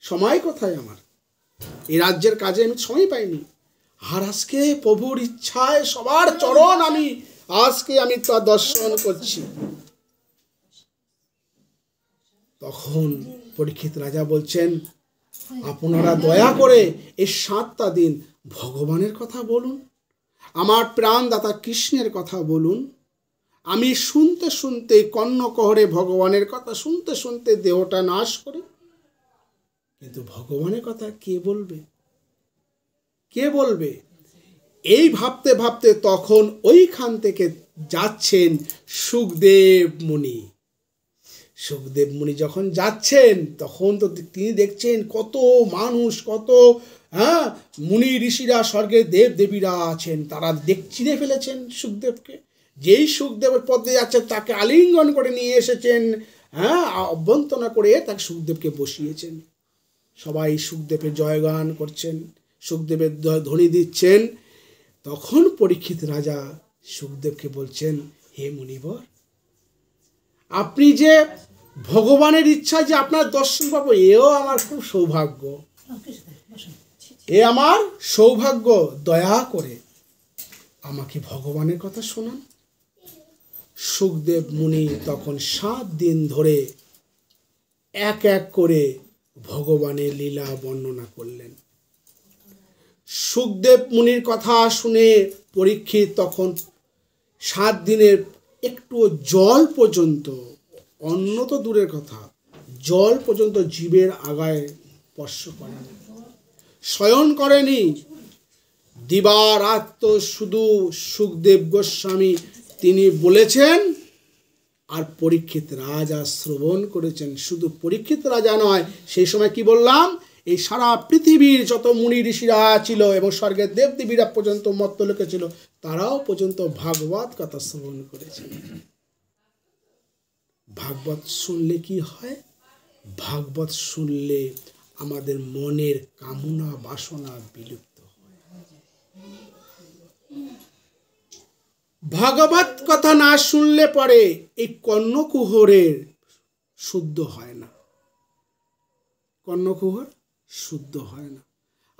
সময় কোথায় আমার, এই রাজ্যের কাজে আমি সময় পাইনি। আর আজকে প্রভুর ইচ্ছায় সবার চরণ আজকে আমি তার দর্শন করছি। তখন পরীক্ষিত রাজা বলছেন, আপনারা দয়া করে এই 7টা দিন ভগবানের কথা বলুন, আমার প্রাণদাতা কৃষ্ণের কথা বলুন। আমি শুনতে শুনতে কর্ণকহরে ভগবানের কথা শুনতে শুনতে দেহটা নাশ করি, কিন্তু ভগবানের কথা কে বলবে, কে বলবে? এই ভাবতে ভাবতে তখন ওইখান থেকে যাচ্ছেন সুখদেব মুনি। সুখদেব মুনি যখন যাচ্ছেন তখন তো তিনি দেখছেন কত মানুষ, কত মুনি ঋষিরা, স্বর্গের দেব দেবীরা আছেন, তারা চিনে ফেলেছেন সুখদেবকে। যেই সুখদেবের পথে যাচ্ছেন তাকে আলিঙ্গন করে নিয়ে এসেছেন, অভ্যন্তনা করে তাকে সুখদেবকে বসিয়েছেন। সবাই সুখদেবের জয়গান করছেন, সুখদেবের ধ্বনি দিচ্ছেন। তখন পরীক্ষিত রাজা সুখদেবকে বলছেন, হে মুনিবর, আপনি যে ভগবানের ইচ্ছা যে আপনার দর্শন পাবো, এও আমার খুব সৌভাগ্য, এ আমার সৌভাগ্য। দয়া করে আমাকে ভগবানের কথা শোনান। সুখদেব মুনি তখন 7 দিন ধরে এক এক করে ভগবানের লীলা বর্ণনা করলেন। সুখদেব মুনির কথা শুনে পরীক্ষিত তখন 7 দিনের একটু জল পর্যন্ত, অন্য তো দূরের কথা, জল পর্যন্ত জীবের আগায় স্পর্শ করেনি, শয়ন করেনি। দিবারাত্র শুধু সুখদেব গোস্বামী তিনি বলেছেন আর পরীক্ষিত রাজা শ্রবণ করেছেন। শুধু পরীক্ষিত রাজা নয়, সেই সময় কি বললাম, এই সারা পৃথিবীর যত মুনি ঋষিরা ছিল এবং স্বর্গের দেবদেবীরা পর্যন্ত মর্তলোকে ছিল, তারাও পর্যন্ত ভাগবত কথা শ্রবণ করেছেন। ভাগবত শুনলে কি হয়? ভাগবত শুনলে আমাদের মনের কামনা বাসনা বিলুপ্ত হয়। ভাগবত কথা না শুনলে পরে এই কর্ণকুহরের শুদ্ধ হয় না, কর্ণকুহর শুদ্ধ হয় না।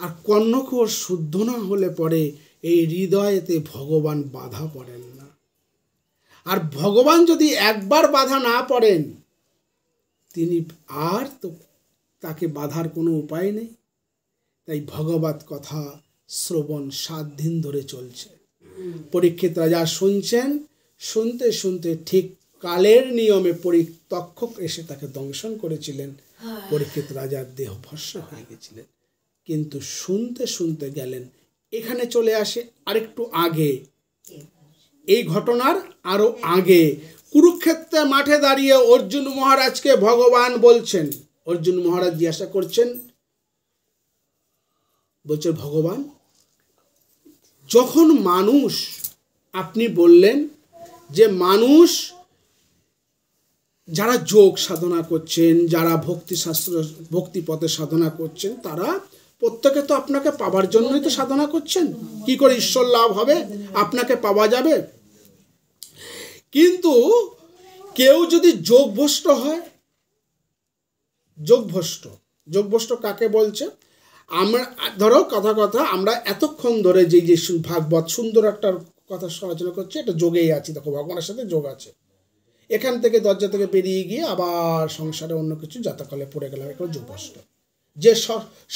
আর কর্ণকুহর শুদ্ধ না হলে পরে এই হৃদয়েতে ভগবান বাধা পড়েন না। আর ভগবান যদি একবার বাধা না পড়েন, তিনি আর তো তাকে বাধার কোনো উপায় নেই। তাই ভগবত কথা শ্রবণ 7 দিন ধরে চলছে। পরীক্ষিত রাজা শুনছেন, শুনতে শুনতে ঠিক কালের নিয়মে তক্ষক এসে তাকে দংশন করেছিলেন। পরীক্ষিত রাজার দেহ ভস্ম হয়ে গেছিলেন। কিন্তু শুনতে শুনতে গেলেন। এখানে চলে আসে আরেকটু আগে, এই ঘটনার আরো আগে কুরুক্ষেত্রের মাঠে দাঁড়িয়ে অর্জুন মহারাজকে ভগবান বলছেন। অর্জুন মহারাজ জিজ্ঞাসা করছেন, বলছে ভগবান, যখন মানুষ, আপনি বললেন যে মানুষ যারা যোগ সাধনা করছেন, যারা ভক্তি পথে সাধনা করছেন, তারা প্রত্যেকে তো আপনাকে পাওয়ার জন্যই তো সাধনা করছেন। কি করে ঈশ্বর লাভ হবে, আপনাকে পাওয়া যাবে? কিন্তু কেউ যদি যোগভ্রষ্ট হয়, যোগভ্রষ্ট কাকে বলছে? আমরা ধরো কথা আমরা এতক্ষণ ধরে যে ভাগবত সুন্দর একটা কথা আলোচনা করছি, এটা যোগেই আছি। দেখো, ভগবানের সাথে যোগ আছে। এখান থেকে দরজা থেকে বেরিয়ে গিয়ে আবার সংসারে অন্য কিছু যাতাকলে পড়ে গেলাম, একটা যোগভ্রষ্ট, যে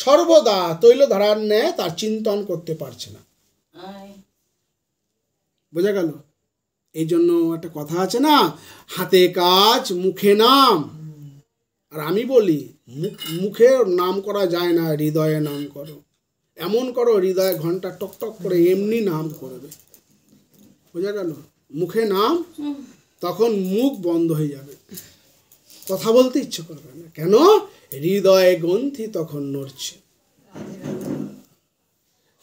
সর্বদা তৈলধারার ন্যায় তার চিন্তন করতে পারছে না। বোঝা গেল? এই জন্য একটা কথা আছে না, হাতে কাজ মুখে নাম। আর আমি বলি, মুখে নাম করা যায় না, হৃদয়ে নাম করো। এমন করো হৃদয়ে ঘন্টা টক করে এমনি নাম করবে। বোঝা গেল? মুখে নাম, তখন মুখ বন্ধ হয়ে যাবে, কথা বলতে ইচ্ছে করবে না। কেন? হৃদয়ে গ্রন্থি তখন নড়ছে।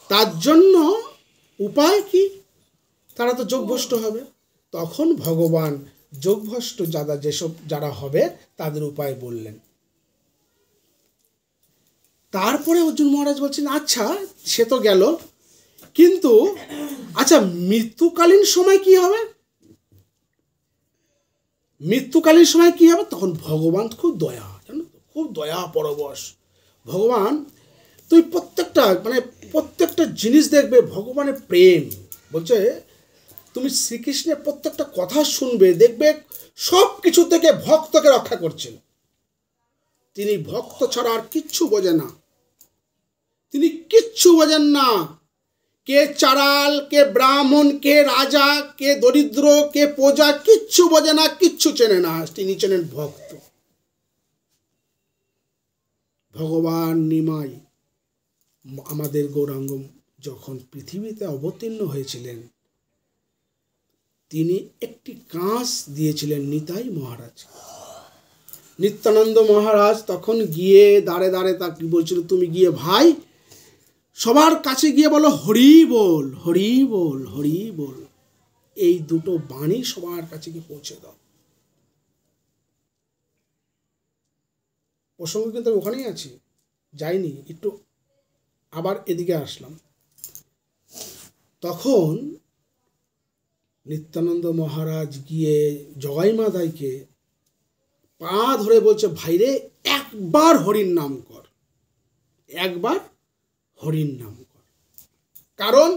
তার জন্য উপায় কি? তারা তো যোগভ্রষ্ট হবে। তখন ভগবান যোগভ্রষ্ট যারা হবে তাদের উপায় বললেন। তারপরে অর্জুন মহারাজ বলছেন, আচ্ছা সে তো গেল, কিন্তু আচ্ছা মৃত্যুকালীন সময় কি হবে? মৃত্যুকালীন সময় কি হবে? তখন ভগবান খুব দয়া, জানো তো, খুব দয়া পরবশ ভগবান। তুই প্রত্যেকটা জিনিস দেখবে ভগবানের প্রেম। বলছে তুমি শ্রীকৃষ্ণের প্রত্যেকটা কথা শুনবে, দেখবে সব কিছু থেকে ভক্তকে রক্ষা করছেন। তিনি ভক্ত ছাড়া আর কিচ্ছু বোঝে না, তিনি কিচ্ছু বোঝেন না। কে চারাল, কে ব্রাহ্মণ, কে রাজা, কে দরিদ্র, কে প্রজা, কিচ্ছু বোঝে না, কিচ্ছু চেনে না। তিনি চেনেন ভক্ত। ভগবান নিমাই আমাদের গৌরাঙ্গ যখন পৃথিবীতে অবতীর্ণ হয়েছিলেন, তিনি একটি কাঁস দিয়েছিলেন নিতাই মহারাজ। নিত্যানন্দ মহারাজ তখন গিয়ে দাঁড়ে তাকে বলছিল, তুমি গিয়ে ভাই সবার কাছে গিয়ে বলো হরি বল, হরি বল, হরি বল। এই দুটো বাণী সবার কাছে গিয়ে পৌঁছে দাও। প্রসঙ্গ কিন্তু ওখানেই আছি, যাইনি, একটু আবার এদিকে আসলাম। তখন নিত্যানন্দ মহারাজ গিয়ে জগাই মাদাইকে পা ধরে বলছে, ভাইরে একবার হরির নাম কর, একবার হরির নাম কর। কারণ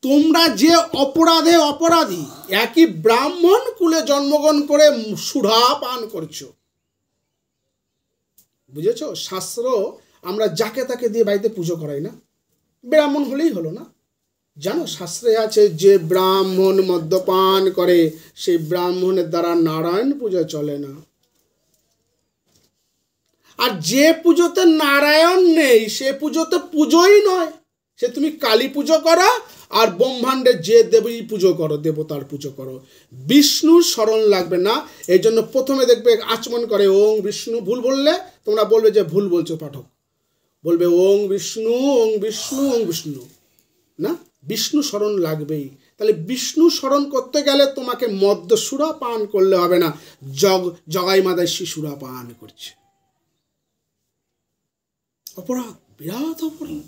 তোমরা যে অপরাধী, একই ব্রাহ্মণ কুলে জন্মগ্রহণ করে সুধা পান করছো। বুঝেছো? শাস্ত্র আমরা যাকে তাকে দিয়ে বাড়িতে পুজো করাই না, ব্রাহ্মণ হলেই হলো না। জানো শাস্ত্রে আছে, যে ব্রাহ্মণ মদ্যপান করে সেই ব্রাহ্মণের দ্বারা নারায়ণ পূজা চলে না। আর যে পুজোতে নারায়ণ নেই সে পুজোতে পুজোই নয়। সে তুমি কালী পুজো করো আর ব্রহ্মাণ্ডের যে দেবী পুজো করো, দেবতার পুজো করো, বিষ্ণুর স্মরণ লাগবে না। এই জন্য প্রথমে দেখবে আচমন করে ওং বিষ্ণু, ভুল বললে তোমরা বলবে যে ভুল বলছো পাঠক, বলবে ওং বিষ্ণু, ওং বিষ্ণু, ওং বিষ্ণু, না, বিষ্ণু স্মরণ লাগবেই। তাহলে বিষ্ণু স্মরণ করতে গেলে তোমাকে মদ্যসুরা পান করলে হবে না, জগাই মাদাই শিশুরা পান করছে। অপরাধ, বিরাট অপরাধ।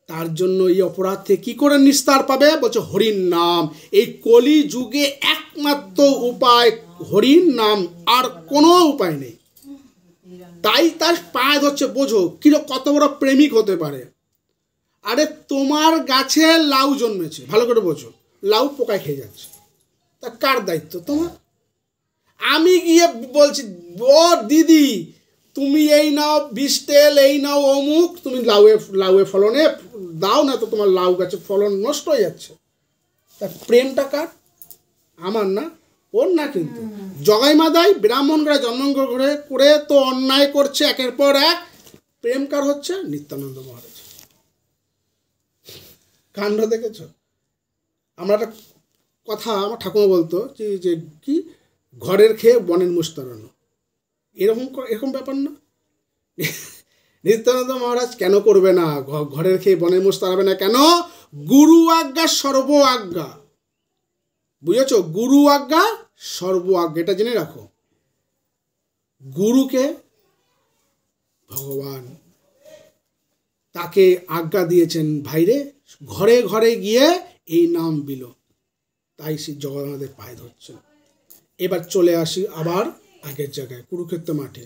তার জন্য এই অপরাধ থেকে কি করে নিস্তার পাবে? বলছে হরির নাম। এই কলি যুগে একমাত্র উপায় হরির নাম, আর কোনো উপায় নেই। তাই তার পায়ে ধরছে। বোঝো কত বড় প্রেমিক হতে পারে। আরে তোমার গাছে লাউ জন্মেছে, ভালো করে বোঝো, লাউ পোকায় খেয়ে যাচ্ছে, তা কার দায়িত্ব? তোমার। আমি গিয়ে বলছি, ও দিদি তুমি এই নাও বিষ তেল, এই নাও অমুক, তুমি লাউয়ে ফলনে দাও, না তো তোমার লাউ গাছে ফলন নষ্ট হয়ে যাচ্ছে। তা প্রেমটা কার? আমার না, ওর না। কিন্তু জগাই মাদাই ব্রাহ্মণরা জন্মগ্রহণ করে তো অন্যায় করছে একের পর এক, প্রেম কার হচ্ছে? নিত্যানন্দ মহারাজ। কাণ্ড দেখেছ? আমরা একটা কথা আমার ঠাকুমা বলতো যে কি ঘরের খেয়ে বনের মোষ তাড়ানো, এরকম ব্যাপার না? নিত্যানন্দ মহারাজ কেন করবে না? ঘরের খেয়ে বনের মোষ তাড়াবে না কেন? গুরু আজ্ঞা সর্ব আজ্ঞা, বুঝেছ? গুরু আজ্ঞা সর্ব আজ্ঞা, এটা জেনে রাখো। গুরুকে ভগবান তাকে আজ্ঞা দিয়েছেন, ভাইরে ঘরে ঘরে গিয়ে এই নাম বিলো, তাই সে জগন্নাথের পায়ে ধরছেন। এবার চলে আসি আবার আগের জায়গায়, কুরুক্ষেত্র মাঠে।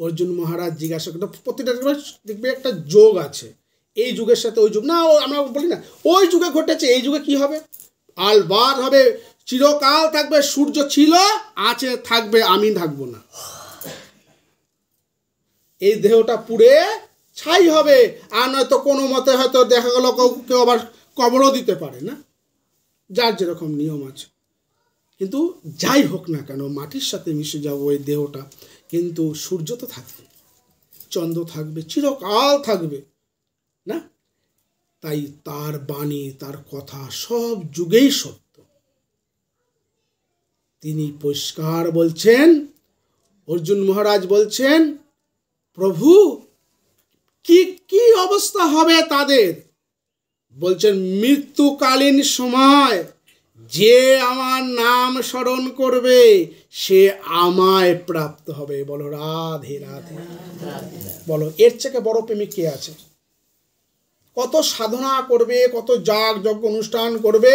অর্জুন মহারাজ জিজ্ঞাসা করতে, প্রতিটা দেখবে একটা যোগ আছে, এই যুগের সাথে ওই যুগ না, আমরা বলি না ওই যুগে ঘটেছে, এই যুগে কি হবে? আলবার হবে, চিরকাল থাকবে, সূর্য ছিল আছে থাকবে, আমি থাকবো না, এই দেহটা পুড়ে ছাই হবে। আর নয়তো কোনো মতে হয়তো দেখা গেল কেউ আবার কবরও দিতে পারে না, যার যেরকম নিয়ম আছে। কিন্তু যাই হোক না কেন, মাটির সাথে মিশে যাবো এই দেহটা, কিন্তু সূর্য তো থাকবে, চন্দ্র থাকবে, চিরকাল থাকবে না? তাই তার বাণী, তার কথা সব যুগেই সত্য। তিনি পরিষ্কার বলছেন, অর্জুন মহারাজ বলছেন, প্রভু কি কি অবস্থা হবে তাদের? বলছেন মৃত্যুকালীন সময় যে আমার নাম স্মরণ করবে সে আমায় প্রাপ্ত হবে। বলো রাধে রাধে। বলো এর থেকে বড় প্রেমিক কে আছে? কত সাধনা করবে, কত যাগ যজ্ঞ অনুষ্ঠান করবে,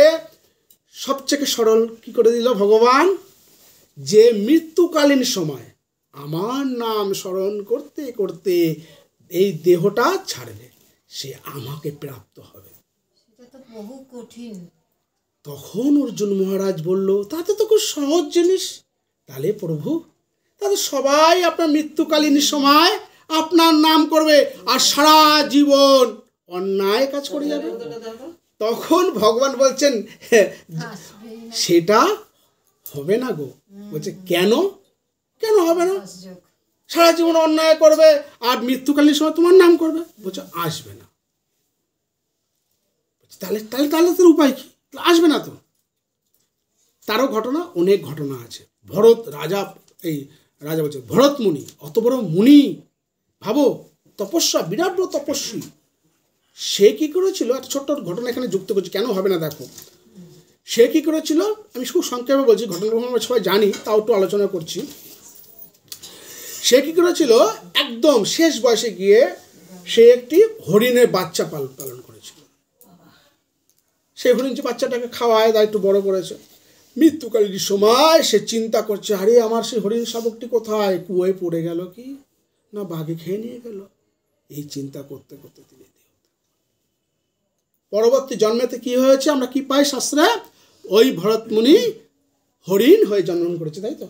সবচেয়ে সরল কি করে দিল ভগবান? যে মৃত্যুকালীন সময় আমার নাম স্মরণ করতে করতে এই দেহটা ছাড়বে, সে আমাকে প্রাপ্ত হবে। সেটা তো বহু কঠিন। তখন অর্জুন মহারাজ বলল, তাতে তো খুব সহজ জিনিস। তাহলে প্রভু, তাহলে সবাই আপনার মৃত্যুকালীন সময় আপনার নাম করবে আর সারা জীবন অন্যায় কাজ করে যাবে। তখন ভগবান বলছেন সেটা হবে না গো। বলছে কেন? কেন হবে না? সারা জীবন অন্যায় করবে আর মৃত্যুকালীন সময় তোমার নাম করবে। বলছে আসবে না। তাহলে তাহলে তাহলে তোর উপায় কি? আসবে না তো। তারও ঘটনা, অনেক ঘটনা আছে। রাজা বলছে ভরত মুনি, অত বড় মুনি, ভাবো তপস্যা, বিরাট বড় তপস্বী। সে কি করেছিল, একটা ছোট্ট ঘটনা এখানে যুক্ত করছি, কেন হবে না দেখো। সে কি করেছিল, আমি খুব সংক্ষেপে বলছি, ঘটনাগুলো আমরা সবাই জানি, তাও একটু আলোচনা করছি। সে কি করেছিল, একদম শেষ বয়সে গিয়ে সে একটি হরিণের বাচ্চা পালন করেছিল। সেই হরিণ বাচ্চাটাকে খাওয়ায়, তাই একটু বড় করেছে। মৃত্যুকালীন সময় সে চিন্তা করছে, আরে আমার সেই হরিণ শাবকটি কোথায়? কুয়োয় পড়ে গেল কি না বাঘে খেয়ে নিয়ে গেল? এই চিন্তা করতে করতে তিনি পরবর্তী জন্মেতে কি হয়েছে, আমরা কি পাই শাস্ত্রে? ওই ভরত মুনি হরিণ হয়ে জন্মগ্রহণ করেছে, তাই তো?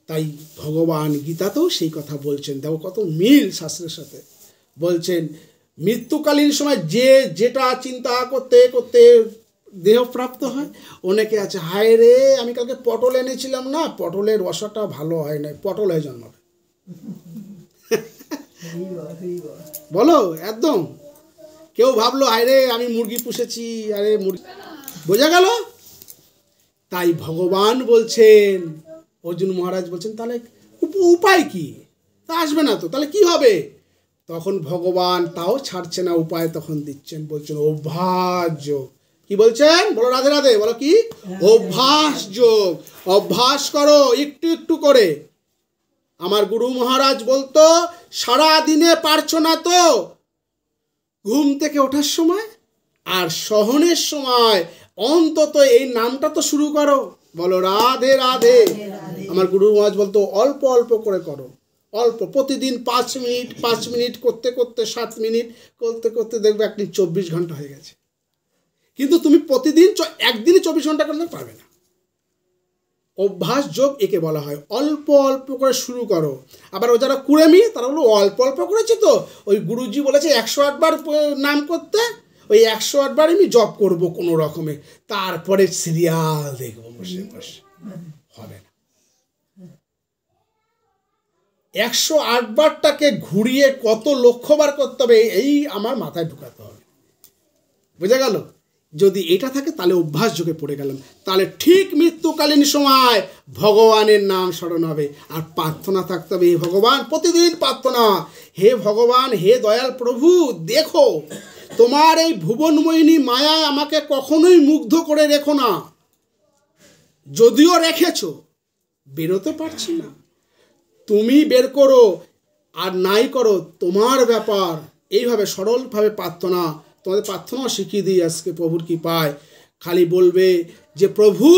তাই ভগবান গীতাতেও সেই কথা বলছেন। দেখো কত মিল শাস্ত্রের সাথে। বলছেন মৃত্যুকালীন সময় যে যেটা চিন্তা করতে করতে দেহ প্রাপ্ত হয়। অনেকে আছে, হায় রে আমি কালকে পটল এনেছিলাম না, পটলের রসাটা ভালো হয় না, পটল হয়ে জন্মাবে। বলো একদম। কেউ ভাবলো হায় রে আমি মুরগি পুষেছি, আরে মুরগি, বোঝা গেল? তাই ভগবান বলছেন, অর্জুন মহারাজ বলছেন তাহলে উপায় কি? তা আসবে না তো, তাহলে কি হবে? তখন ভগবান তাও ছাড়ছে না, উপায় তখন দিচ্ছেন। বলছেন অভ্যাস যোগ। কি বলছেন? বলো রাধে রাধে। বলো কি? অভ্যাস যোগ। অভ্যাস করো একটু একটু করে। আমার গুরু মহারাজ বলতো, সারা দিনে পারছো না তো ঘুম থেকে ওঠার সময় আর সহনের সময় অন্তত এই নামটা তো শুরু করো। বলো রাধে রাধে। আমার গুরু মহারাজ বলতো অল্প অল্প করে করো, অল্প, প্রতিদিন 5 মিনিট 5 মিনিট করতে করতে 7 মিনিট করতে করতে দেখবে একদিন 24 ঘন্টা হয়ে গেছে। কিন্তু তুমি প্রতিদিন একদিনই 24 ঘন্টা করতে পারবে না। অভ্যাস যোগ একে বলা হয়। অল্প অল্প করে শুরু করো। আবার ও যারা কুড়েমি তারা বলো অল্প অল্প করেছে তো, ওই গুরুজি বলেছে 108 বার নাম করতে, ওই 108 বার আমি জপ করবো কোনো রকমে, তারপরে সিরিয়াল দেখবো বসে বসে। হবে না। 108 বারটাকে ঘুরিয়ে কত লক্ষবার করতে হবে এই আমার মাথায় ঢুকাতে হবে। বোঝা গেল? যদি এটা থাকে তাহলে অভ্যাস যোগে পড়ে গেলাম, তাহলে ঠিক মৃত্যুকালীন সময় ভগবানের নাম স্মরণ হবে আর প্রার্থনা থাকতে হবে। হে ভগবান, প্রতিদিন প্রার্থনা, হে ভগবান, হে দয়াল প্রভু, দেখো তোমার এই ভুবনময়িনী মায়ায় আমাকে কখনোই মুগ্ধ করে রেখো না, যদিও রেখেছো বেরোতে পারছি না, তুমি বের করো, আর নাই করো তোমার ব্যাপার। এইভাবে সরলভাবে প্রার্থনা, তোমাদের প্রার্থনাও শিখিয়ে দিই আজকে প্রভুর কৃপায়। খালি বলবে যে প্রভু,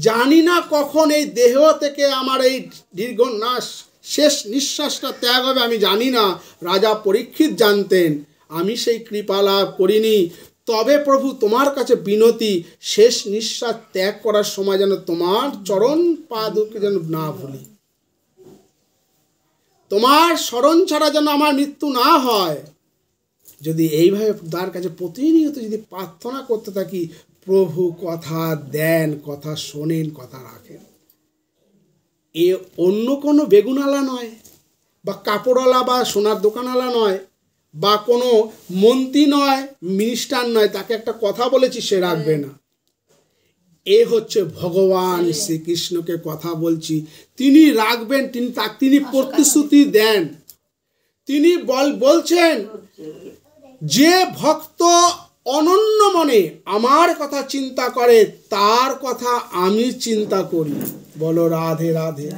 জানি না কখন এই দেহ থেকে আমার এই দীর্ঘ শেষ নিঃশ্বাসটা ত্যাগ হবে, আমি জানি না। রাজা পরীক্ষিত জানতেন, আমি সেই কৃপা লাভ করিনি। তবে প্রভু তোমার কাছে বিনতি, শেষ নিঃশ্বাস ত্যাগ করার সময় যেন তোমার চরণ পাদুকে যেন না ভুলি, তোমার স্মরণ ছাড়া যেন আমার মৃত্যু না হয়। যদি এইভাবে তার কাছে প্রতিনিয়ত যদি প্রার্থনা করতে থাকি, প্রভু কথা দেন, কথা শোনেন, কথা রাখেন। এ অন্য কোনো বেগুনওয়ালা নয়, বা কাপড়ওয়ালা বা সোনার দোকানওয়ালা নয়, বা কোনো মন্ত্রী নয়, মিনিস্টার নয়, তাকে একটা কথা বলেছি সে রাখবে না। এ হচ্ছে ভগবান শ্রীকৃষ্ণকে কথা বলছি, তিনি রাখবেন, তিনি প্রতিশ্রুতি দেন। তিনি বলছেন যে ভক্ত অনন্য মনে আমার কথা চিন্তা করে, তার কথা আমি চিন্তা করি। বলো রাধে রাধে।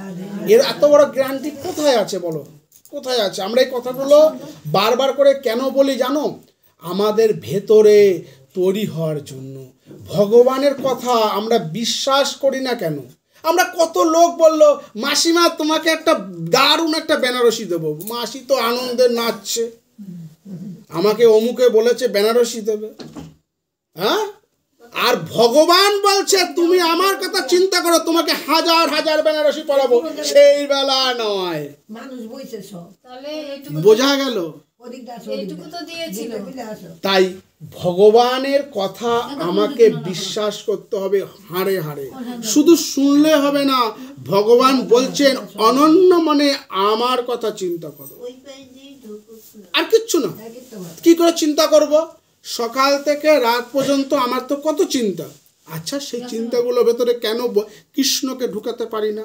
এর এত বড় গ্যারান্টি কোথায় আছে বলো, কোথায় আছে? আমরা এই কথাগুলো বারবার করে কেন বলি জানো? আমাদের ভেতরে তৈরি হওয়ার জন্য। ভগবানের কথা আমরা বিশ্বাস করি না কেন? আমরা কত লোক বলল, মাসিমা তোমাকে একটা দারুণ একটা বেনারসি দেবো। মাসি তো আনন্দে নাচছে, আমাকে অমুকে বলেছে বেনারসি দেবে, হ্যাঁ? আর ভগবান বলছে তুমি আমার কথা চিন্তা করো, তোমাকে হাজার হাজার বেনারসি পরাবো। সেই বেলা নয়, বোঝা গেল? তাই ভগবানের কথা আমাকে বিশ্বাস করতে হবে হাড়ে হাড়ে, শুধু শুনলে হবে না। ভগবান বলছেন অনন্য মনে আমার কথা চিন্তা করো, আর কিচ্ছু না। কি করে চিন্তা করব? সকাল থেকে রাত পর্যন্ত আমার তো কত চিন্তা। আচ্ছা, সেই চিন্তাগুলো ভেতরে কেন কৃষ্ণকে ঢুকাতে পারি না?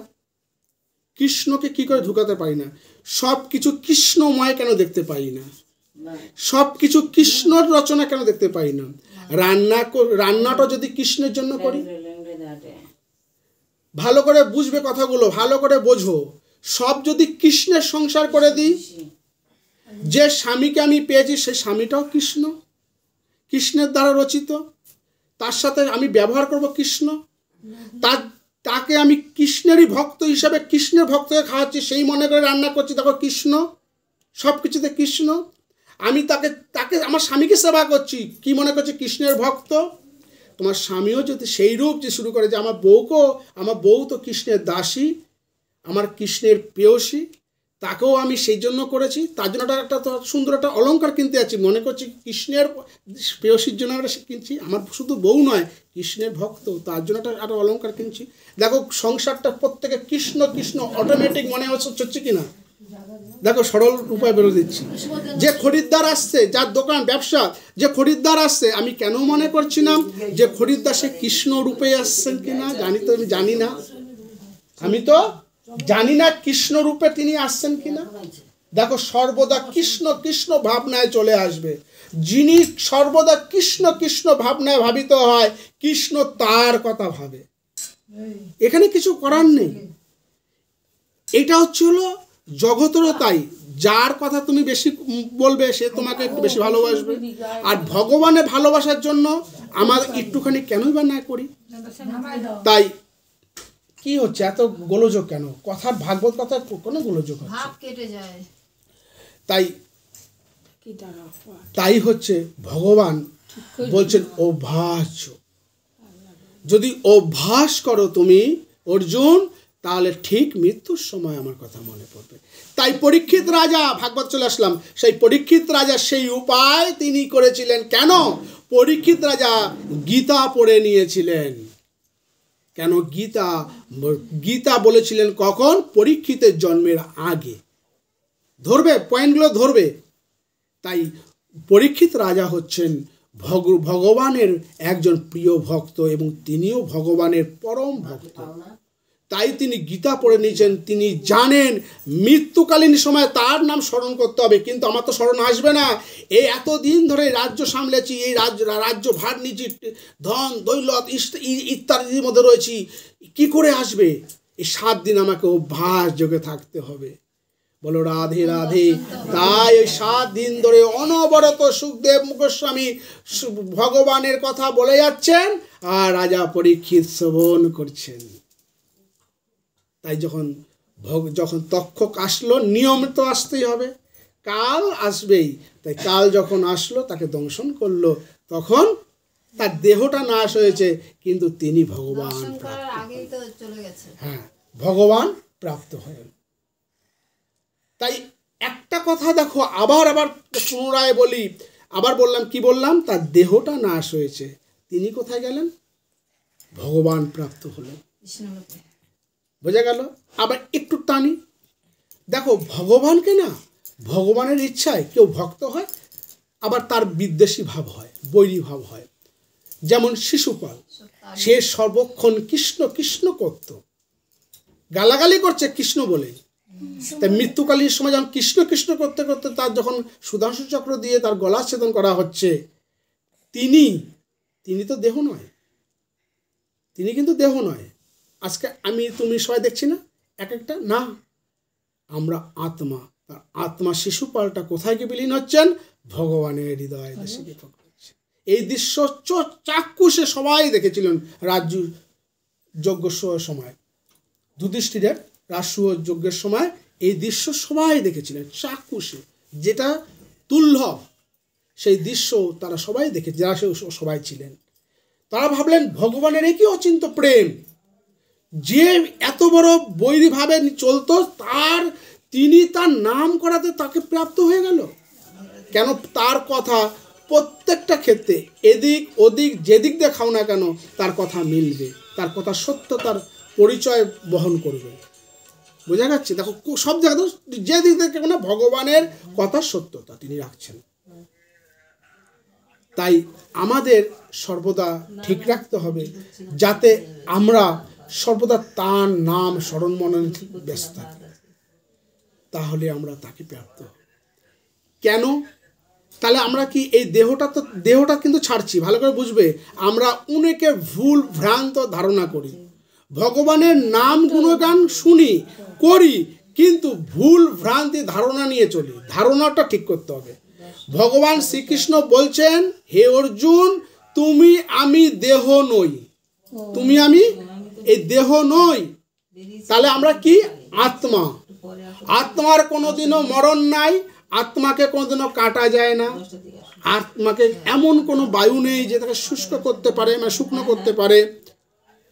কৃষ্ণকে কি করে ঢুকাতে পারি না? সব কিছু কৃষ্ণময় কেন দেখতে পাই না? সব কিছু কৃষ্ণর রচনা কেন দেখতে পাই না? রান্নাটা যদি কৃষ্ণের জন্য করি, ভালো করে বুঝবে কথাগুলো, ভালো করে বোঝো। সব যদি কৃষ্ণের সংসার করে দিই, যে স্বামীকে আমি পেয়েছি সে স্বামীটাও কৃষ্ণ, কৃষ্ণের দ্বারা রচিত, তার সাথে আমি ব্যবহার করব কৃষ্ণ, তাকে আমি কৃষ্ণেরই ভক্ত হিসাবে কৃষ্ণের ভক্তকে খাওয়াচ্ছি, সেই মনে করে রান্না করছি, দেখো কৃষ্ণ, সব কিছুতে কৃষ্ণ। আমি তাকে আমার স্বামীকে সেবা করছি, কি মনে করছি? কৃষ্ণের ভক্ত। তোমার স্বামীও যদি সেই রূপ যে শুরু করে যে আমার বউ তো কৃষ্ণের দাসী, আমার কৃষ্ণের প্রেয়সী, তাকেও আমি সেই জন্য করেছি, তার জন্য একটা সুন্দর একটা অলঙ্কার কিনতে যাচ্ছি, মনে করছি কৃষ্ণের প্রেয়সীর জন্য আমরা কিনছি। আমার শুধু বউ নয়, কৃষ্ণের ভক্ত, তার জন্য একটা অলঙ্কার কিনছি। দেখো সংসারটা প্রত্যেকে কৃষ্ণ কৃষ্ণ অটোমেটিক মনে হচ্ছে কিনা? দেখো সরল উপায় বলে দিচ্ছি। যে খরিদ্দার আসছে, যার দোকান ব্যবসা, যে খরিদ্দার আসছে, আমি কেন মনে করছিলাম যে খরিদ্দার সে কৃষ্ণ রূপে আসছেন কিনা? আমি জানি না, আমি তো জানি না কৃষ্ণ রূপে তিনি আসছেন কিনা। দেখো সর্বদা কৃষ্ণ কৃষ্ণ ভাবনায় চলে আসবে। যিনি সর্বদা কৃষ্ণ কৃষ্ণ ভাবনায় ভাবিত হয়, কৃষ্ণ তার কথা ভাবে, এখানে কিছু করার নেই। এটা হলো জগতেরও তাই, যার কথা তুমি বেশি বলবে সে তোমাকে একটু বেশি ভালোবাসবে। আর ভগবানের ভালোবাসার জন্য আমার একটুখানি কেনই বা না করি? তাই কি হচ্ছে এত গোলযোগ কেন? কথার ভাগবত কথার কোনো গোলযোগ হচ্ছে, তাই হচ্ছে ভগবান বলছেন অভ্যাস। যদি অভ্যাস করো তুমি অর্জুন, তাহলে ঠিক মৃত্যুর সময় আমার কথা মনে পড়বে। তাই পরীক্ষিত রাজা, ভাগবত চলে আসলাম, সেই পরীক্ষিত রাজা সেই উপায় তিনি করেছিলেন। কেন? পরীক্ষিত রাজা গীতা পড়ে নিয়েছিলেন। কেন? গীতা বলেছিলেন কখন? পরীক্ষিতের জন্মের আগে। ধরবে, পয়েন্টগুলো ধরবে। তাই পরীক্ষিত রাজা হচ্ছেন ভগবানের একজন প্রিয় ভক্ত এবং তিনিও ভগবানের পরম ভক্ত। তাই তিনি গীতা পড়ে নিয়েছেন। তিনি জানেন মৃত্যুকালীন সময় তার নাম স্মরণ করতে হবে, কিন্তু আমার তো স্মরণ আসবে না। এই এতদিন ধরে রাজ্য সামলেছি, এই রাজ্য ভার নিয়েছি, ধন দৌলত ইত্যাদির মধ্যে রয়েছি, কি করে আসবে? এই 7 দিন আমাকে অভ্যাস যোগে থাকতে হবে। বলো রাধে রাধে। তাই ওই 7 দিন ধরে অনবরত সুখদেব গোস্বামী ভগবানের কথা বলে যাচ্ছেন, আর রাজা পরীক্ষিত শ্রবণ করছেন। তাই যখন তক্ষক আসলো, নিয়মিত আসতেই হবে, কাল আসবেই। তাই কাল যখন আসলো, তাকে দংশন করলো, তখন তার দেহটা নাশ হয়েছে, কিন্তু তিনি ভগবান হ্যাঁ ভগবান প্রাপ্ত হলেন। তাই একটা কথা দেখো, আবার পুনরায় বলি, আবার বললাম, কি বললাম? তার দেহটা নাশ হয়েছে, তিনি কোথায় গেলেন? ভগবান প্রাপ্ত হলেন। বোঝা গেল? আবার একটু টানি, দেখো ভগবানকে না, ভগবানের ইচ্ছায় কেউ ভক্ত হয়, আবার তার বিদ্বেষী ভাব হয়, বৈরী ভাব হয়। যেমন শিশুপাল, সে সর্বক্ষণ কৃষ্ণ কৃষ্ণ করত, গালাগালি করছে কৃষ্ণ বলে। তাই মৃত্যুকালীন সময় যখন কৃষ্ণ কৃষ্ণ করতে করতে তার যখন সুধাংশু চক্র দিয়ে তার গলা ছেদন করা হচ্ছে, তিনি তো দেহ নয়, তিনি কিন্তু দেহ নয়। আজকে আমি তুমি সবাই দেখছি না, এক একটা না, আমরা আত্মা। তার আত্মা শিশুপালটা কোথায় গিয়ে বিলীন হচ্ছেন? ভগবানের হৃদয় দেশে গিয়ে প্রকট হচ্ছে। এই দৃশ্য চাক্ষুষে সবাই দেখেছিলেন রাজ্য যজ্ঞ সময়, যুধিষ্ঠিরের রাষ্ট্র যজ্ঞের সময় এই দৃশ্য সবাই দেখেছিলেন চাক্ষুষে, যেটা দুর্লভ সেই দৃশ্য তারা সবাই দেখেছে, যারা সবাই ছিলেন। তারা ভাবলেন ভগবানের একই অচিন্ত প্রেম, যে এত বড় বৈরীভাবে চলতো, তিনি তার নাম করাতে তাকে প্রাপ্ত হয়ে গেল কেন? তার কথা প্রত্যেকটা ক্ষেত্রে এদিক ওদিক যেদিক দেখাও না কেন, তার কথা মিলবে, তার কথা সত্য, তার পরিচয় বহন করবে। বোঝা যাচ্ছে? দেখো সব জায়গাতে যে দিক থেকে না, ভগবানের কথা সত্যতা তিনি রাখছেন। তাই আমাদের সর্বদা ঠিক রাখতে হবে, যাতে আমরা সর্বদা তার নাম স্মরণ মননে ব্যস্ত থাকি, তাহলে আমরা তাকে প্রাপ্ত হব। কেন? তাহলে আমরা কি এই দেহটা কিন্তু ছাড়ছি, ভালো করে বুঝবে। আমরা অনেকে ভুল ভ্রান্ত ধারণা করি, ভগবানের নাম গুণগান শুনি করি, কিন্তু ভুল ভ্রান্তি ধারণা নিয়ে চলি। ধারণাটা ঠিক করতে হবে। ভগবান শ্রীকৃষ্ণ বলছেন, হে অর্জুন, তুমি আমি দেহ নই, তুমি আমি এই দেহ নই। তাহলে আমরা কি? আত্মা। আত্মার কোনোদিনও মরণ নাই, আত্মাকে কোনোদিনও কাটা যায় না, আত্মাকে এমন কোনো বায়ু নেই যে তাকে শুষ্ক করতে পারে, মানে শুকনো করতে পারে,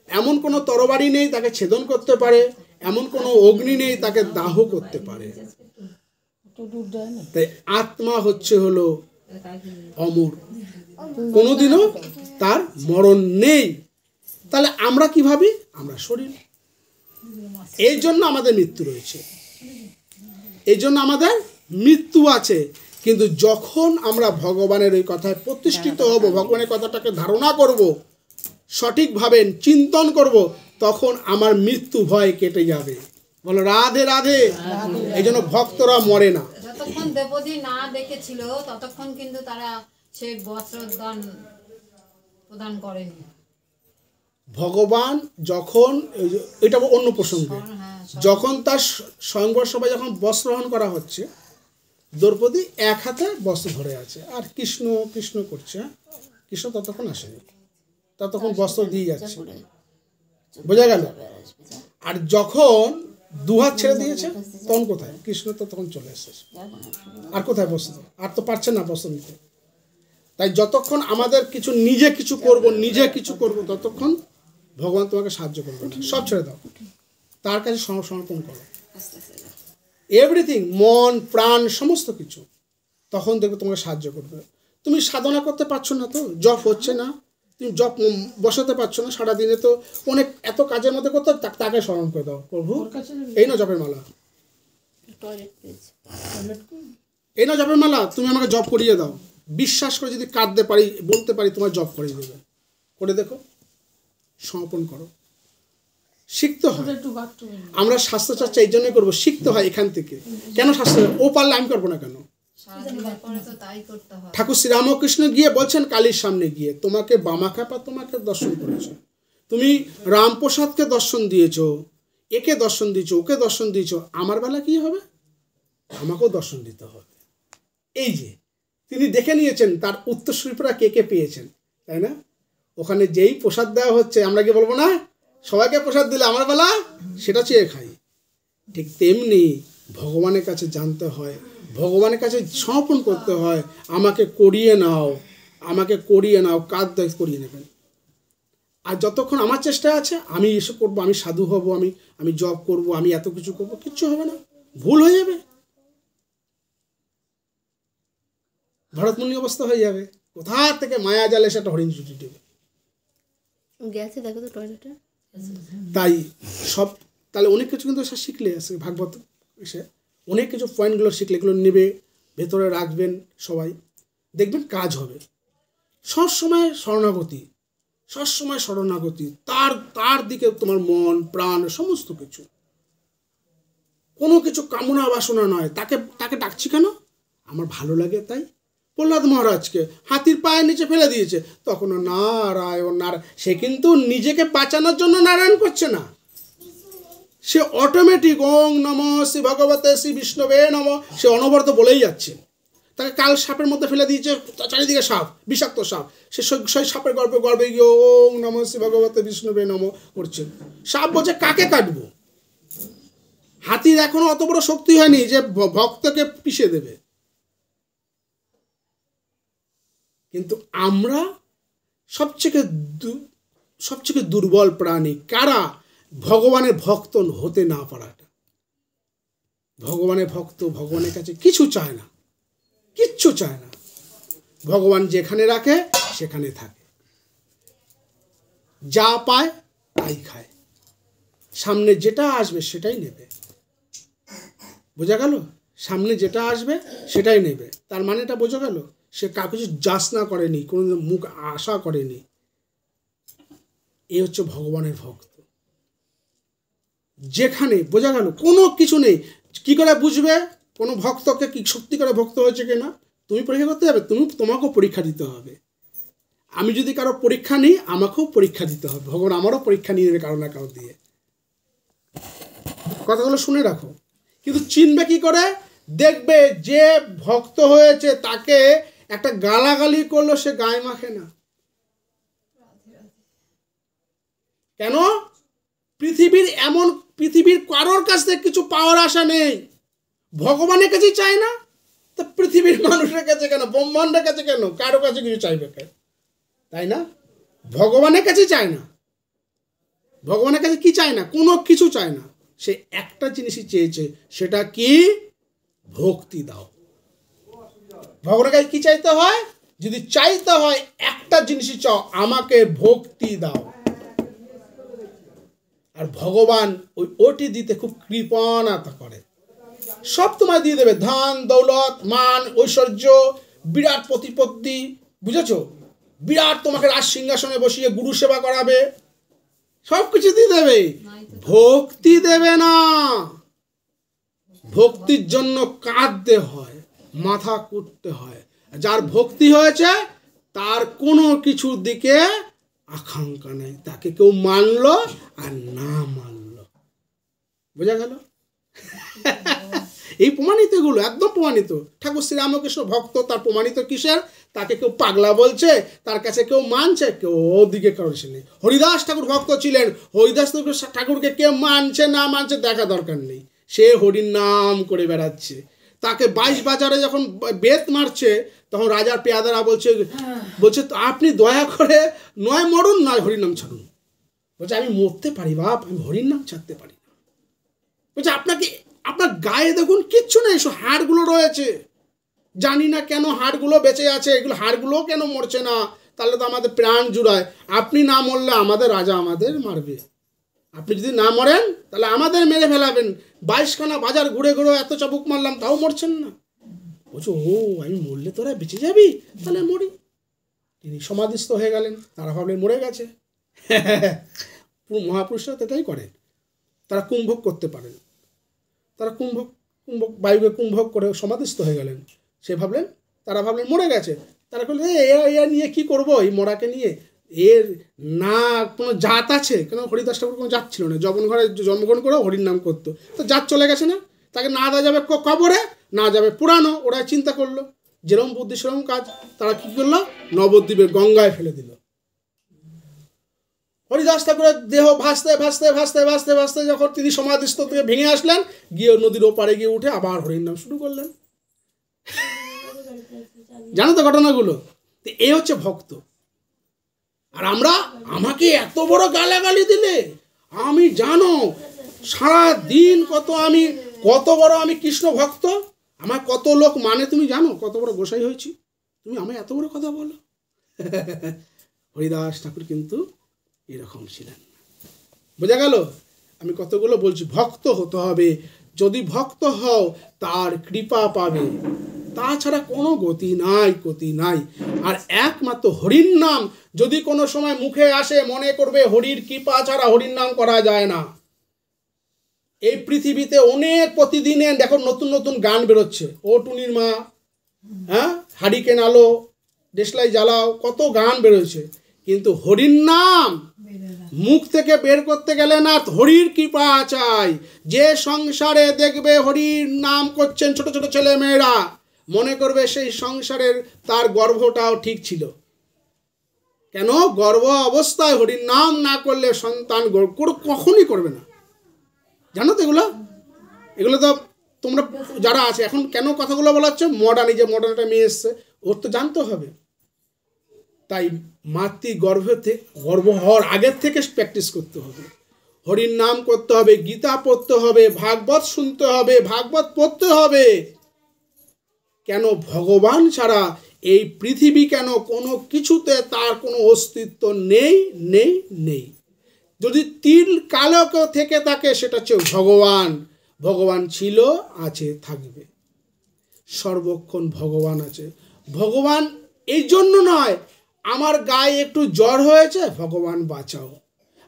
এমন কোনো তরবারি নেই তাকে ছেদন করতে পারে, এমন কোনো অগ্নি নেই তাকে দাহ করতে পারে। তাই আত্মা হলো অমর, কোনোদিনও তার মরণ নেই। তাহলে আমরা কি ভাবি? আমরা শরীর, এই জন্য আমাদের মৃত্যু রয়েছে, এই জন্য আমাদের মৃত্যু আছে। কিন্তু যখন আমরা ভগবানের ওই কথায় প্রতিষ্ঠিত হব, ভগবানের কথাটাকে ধারণা করব, সঠিকভাবে চিন্তন করব, তখন আমার মৃত্যু ভয় কেটে যাবে। বলো রাধে রাধে। এই জন্য ভক্তরা মরে না। যতক্ষণ দেবদী না দেখেছিল ততক্ষণ কিন্তু তারা সেই বস্ত্রদান প্রদান করেনি। ভগবান যখন, এটা অন্য প্রসঙ্গ, যখন তার স্বয়ংবর সভায় যখন বস্ত্র গ্রহণ করা হচ্ছে, দ্রৌপদী এক হাতে বস্ত্র ধরে আছে, আর কৃষ্ণ কৃষ্ণ করছে। কৃষ্ণ ততক্ষণ আসেনি, ততক্ষণ বস্ত্র দিয়ে যাচ্ছে, বোঝা গেল? আর যখন দুহাত ছেড়ে দিয়েছে, তখন কোথায়? কৃষ্ণ তো তখন চলে এসেছে, আর কোথায় বস্ত্র? আর তো পারছে না বস্ত্র নিতে। তাই যতক্ষণ আমাদের নিজে কিছু করব, ততক্ষণ ভগবান তোমাকে সাহায্য করবে না। সব ছেড়ে দাও, তার কাছে সমর্পণ করো, এভরিথিং, মন প্রাণ সমস্ত কিছু, তখন দেখবে তোমাকে সাহায্য করবে। তুমি সাধনা করতে পারছো না, তো জপ হচ্ছে না, তুমি জপ বসাতে পারছো না, সারাদিনে তো অনেক এত কাজের মধ্যে করতে, তাকে স্মরণ করে দাও, প্রভু এই না জপের মালা, টয়লেট প্লিজ। এই না জবের মালা, তুমি আমাকে জব করিয়ে দাও। বিশ্বাস করে যদি কাঁদতে পারি, বলতে পারি, তোমার জব করিয়ে দেবে। করে দেখো, সমর্পণ করো। শিখতে হয়। আমরা স্বাস্থ্য চর্চা এই জন্যই করবো, শিখতে হয় এখান থেকে। কেন স্বাস্থ্য? ও পারলে আমি করবো না কেন? সারাদিনের পরে তো তাই করতে হয়। ঠাকুর শ্রীরামকৃষ্ণ গিয়ে বলছেন কালীর সামনে গিয়ে, তোমাকে বামাখ্যাপা তোমাকে দর্শন করেছে, তুমি রামপ্রসাদকে দর্শন দিয়েছো, একে দর্শন দিয়েছো, ওকে দর্শন দিয়েছো, আমার বেলা কি হবে? আমাকেও দর্শন দিতে হবে। এই যে তিনি দেখে নিয়েছেন তার উত্তরসূরিরা কে কে পেয়েছেন, তাই না? ওখানে যেই প্রসাদ দেওয়া হচ্ছে, আমরা কি বলবো না সবাইকে প্রসাদ দিলে আমার বেলা সেটা চেয়ে খাই? ঠিক তেমনি ভগবানের কাছে জানতে হয়, ভগবানের কাছে সমর্পণ করতে হয়। আমাকে করিয়ে নাও, আমাকে করিয়ে নাও। কার দায়িত্ব করিয়ে নেবেন? আর যতক্ষণ আমার চেষ্টা আছে, আমি এসব করবো, আমি সাধু হব, আমি জব করব, আমি এত কিছু করবো, কিচ্ছু হবে না, ভুল হয়ে যাবে, ভরতমুনি অবস্থা হয়ে যাবে। কোথা থেকে মায়া জালে সেটা হরিণ ছুটি দেবে। গেছে দেখো তো টয়লেটে। তাই সব, তাহলে অনেক কিছু কিন্তু সে শিখলে আসে ভাগবত এসে, অনেক কিছু পয়েন্টগুলো শিখলে, এগুলো নেবে, ভেতরে রাখবেন, সবাই দেখবেন কাজ হবে। সবসময় শরণাগতি, সবসময় শরণাগতি, তার দিকে তোমার মন প্রাণ সমস্ত কিছু, কোনো কিছু কামনা বাসনা নয়। তাকে ডাকছি কেন? আমার ভালো লাগে তাই। প্রহ্লাদ মহারাজকে হাতির পায়ের নিচে ফেলে দিয়েছে, তখন নারায়ণ নারায়ণ, সে কিন্তু নিজেকে বাঁচানোর জন্য নারায়ণ করছে না, সে অটোমেটিক ওং নমঃ শ্রী ভগবতে শ্রী বিষ্ণবে নমঃ, সে অনবরত বলেই যাচ্ছে। তাকে কাল সাপের মধ্যে ফেলে দিয়েছে, চারিদিকে সাপ, বিষাক্ত সাপ, সে সেই সাপের গর্ভে গিয়ে ওং নমঃ শ্রী ভগবতে বিষ্ণবে নমঃ করছে। সাপ বলছে কাকে কাটবো? হাতির এখনো অত বড় শক্তি হয়নি যে ভক্তকে পিষে দেবে। কিন্তু আমরা সবচেয়ে দুর্বল প্রাণী কারা? ভগবানের ভক্ত হতে না পারাটা। ভগবানের ভক্ত ভগবানের কাছে কিছু চায় না, কিচ্ছু চায় না। ভগবান যেখানে রাখে সেখানে থাকে, যা পায় তাই খায়, সামনে যেটা আসবে সেটাই নেবে। বোঝা গেল? সামনে যেটা আসবে সেটাই নেবে, তার মানে এটা বোঝা গেল? সে কাউ কিছু যাচনা করেনি, কোনো মুখ আশা করেনি। এ হচ্ছে ভগবানের ভক্ত। যেখানে বোঝা গেল কোনো কিছু নেই, কি করে বুঝবে কোনো ভক্তকে কি সত্যি করে ভক্ত হয়েছে কিনা? তুমি পরীক্ষা করতে যাবে, তোমাকেও পরীক্ষা দিতে হবে। আমি যদি কারো পরীক্ষা নিই, আমাকেও পরীক্ষা দিতে হবে। ভগবান আমারও পরীক্ষা নিয়ে নেবে কারো না কারো দিয়ে। কথাগুলো শুনে রাখো। কিন্তু চিনবে কি করে? দেখবে যে ভক্ত হয়েছে তাকে একটা গালাগালি করলো, সে গায়ে মাখে না। কেন? পৃথিবীর কারোর কাছ থেকে কিছু পাওয়ার আশা নেই, ভগবানের কাছেই চায় না। তা পৃথিবীর মানুষের কাছে কেন, ব্রহ্মাণ্ডের কাছে কেন, কারো কাছে কিছু চাইবে কেন? তাই না? ভগবানের কাছে চায় না। ভগবানের কাছে কি চায় না? কোনো কিছু চায় না। সে একটা জিনিসই চেয়েছে, সেটা কি? ভক্তি দাও। ভগবানের কাছে কি চাইতে হয়? যদি চাইতে হয় একটা জিনিসই চাও, আমাকে ভক্তি দাও। আর ভগবান ওটি দিতে খুব কৃপণতা করে, সব তোমায় দিয়ে দেবে, ধন দৌলত মান ঐশ্বর্য, বিরাট প্রতিপত্তি, বুঝেছো? বিরাট তোমাকে রাজ সিংহাসনে বসিয়ে গুরু সেবা করাবে, সব কিছু দিয়ে দেবে, ভক্তি দেবে না। ভক্তির জন্য কাঁদতে হয়, মাথা কুটতে হয়। যার ভক্তি হয়েছে তার কোনো কিছুর দিকে আকাঙ্ক্ষা নেই, তাকে কেউ মানলো আর না মানলো। বোঝা গেল? এই প্রমাণিত, এগুলো একদম প্রমাণিত। ঠাকুর শ্রীরামকৃষ্ণ ভক্ত, তার প্রমাণিত কিসের? তাকে কেউ পাগলা বলছে, তার কাছে কেউ মানছে, কেউ ওদিকে কারোর নেই। হরিদাস ঠাকুর ভক্ত ছিলেন, হরিদাস ঠাকুরকে কে মানছে না মানছে দেখা দরকার নেই, সে হরির নাম করে বেড়াচ্ছে। তাকে 22 বাজারে যখন বেত মারছে, তখন রাজার পেয়াদারা বলছে আপনি দয়া করে নয় মরুন নয় হরিনাম ছাড়ুন। বলছে আমি মরতে পারি বাপ, আমি হরির নাম ছাড়তে পারি না। বলছে আপনার গায়ে দেখুন কিচ্ছু নেই, সব হাড়গুলো রয়েছে, জানি না কেন হাড়গুলো বেঁচে আছে, এগুলো হাড়গুলো কেন মরছে না? তাহলে তো আমাদের প্রাণ জুড়ায়, আপনি না মরলে আমাদের রাজা আমাদের মারবে। আপনি যদি না মরেন তাহলে আমাদের মেরে ফেলাবেন, 22খানা বাজার ঘুরে ঘুরে এত চাবুক মারলাম তাও মরছেন না। বলছো ও আমি মরলে তোরা বেঁচে যাবি, তাহলে মরি। তিনি সমাধিস্থ হয়ে গেলেন, তারা ভাবলেন মরে গেছে। মহাপুরুষরা তো এটাই করেন, তারা কুম্ভক করতে পারেন, তারা কুম্ভক বায়ুকে কুম্ভক করে সমাধিস্থ হয়ে গেলেন। তারা ভাবলেন মরে গেছে। তারা বললেন এ নিয়ে কি করব, এই মরাকে নিয়ে, এর না কোনো জাত আছে? কেন হরিদাস ঠাকুর কোনো জাত ছিল না, যবন ঘরে জন্মগ্রহণ করে হরির নাম করতো, তো জাত চলে গেছে না, তাকে না দেওয়া যাবে কবরে, না যাবে পুরানো। ওরা চিন্তা করলো যেরকম বুদ্ধি সেরকম কাজ। তারা কি করলো, নবদ্বীপের গঙ্গায় ফেলে দিল। হরিদাস ঠাকুরের দেহ ভাসতে ভাসতে ভাসতে ভাসতে ভাসতে যখন তিনি সমাধিস্থ থেকে ভেঙে আসলেন, গিয়ে নদীর ওপারে গিয়ে উঠে আবার হরির নাম শুরু করলেন। জানো তো ঘটনাগুলো? এই হচ্ছে ভক্ত। আর আমরা, আমাকে এত বড় গালাগালি দিলে, আমি জানো সারা দিন কত বড় আমি কৃষ্ণ ভক্ত, আমার কত লোক মানে তুমি জানো, কত বড় গোসাই হয়েছি, তুমি আমায় এত বড় কথা বলো। হরিদাস ঠাকুর কিন্তু এরকম ছিলেন। বোঝা গেল? আমি কতগুলো বলছি, ভক্ত হতে হবে। যদি ভক্ত হও তার কৃপা পাবে, তাছাড়া কোনো গতি নাই। আর একমাত্র হরির নাম যদি কোনো সময় মুখে আসে, মনে করবে হরির কৃপা ছাড়া হরির নাম করা যায় না। এই পৃথিবীতে অনেক প্রতিদিনে দেখো নতুন নতুন গান বেরোচ্ছে, ও টুনির মা, হ্যাঁ, হারিকেন আলো, দেশলাই জ্বালাও, কত গান বেরোচ্ছে, কিন্তু হরির নাম মুখ থেকে বের করতে গেলে না, হরির কৃপা চাই। যে সংসারে দেখবে হরির নাম করছেন ছোট ছোট ছেলে মেয়েরা, মনে করবে সেই সংসারের তার গর্ভটাও ঠিক ছিল। কেন? গর্ভ অবস্থায় হরির নাম না করলে সন্তান কখনই করবে না। জানো তো এগুলো তো তোমরা যারা আছে এখন, কেন কথাগুলো বলা হচ্ছে, মডার্ন, এই যে মডার্ন একটা মেয়ে এসছে, ওর তো জানতে হবে। তাই গর্ভ হওয়ার আগের থেকে প্র্যাকটিস করতে হবে, হরির নাম করতে হবে, গীতা পড়তে হবে, ভাগবত শুনতে হবে, ভাগবত পড়তে হবে। কেন? ভগবান ছাড়া এই পৃথিবী কেন কোনো কিছুতে তার কোনো অস্তিত্ব নেই। যদি তিল কালক থেকে থাকে, সেটা হচ্ছে ভগবান ছিল, আছে, থাকবে, সর্বক্ষণ ভগবান আছে। ভগবান এই জন্য নয়, আমার গায়ে একটু জ্বর হয়েছে, ভগবান বাঁচাও,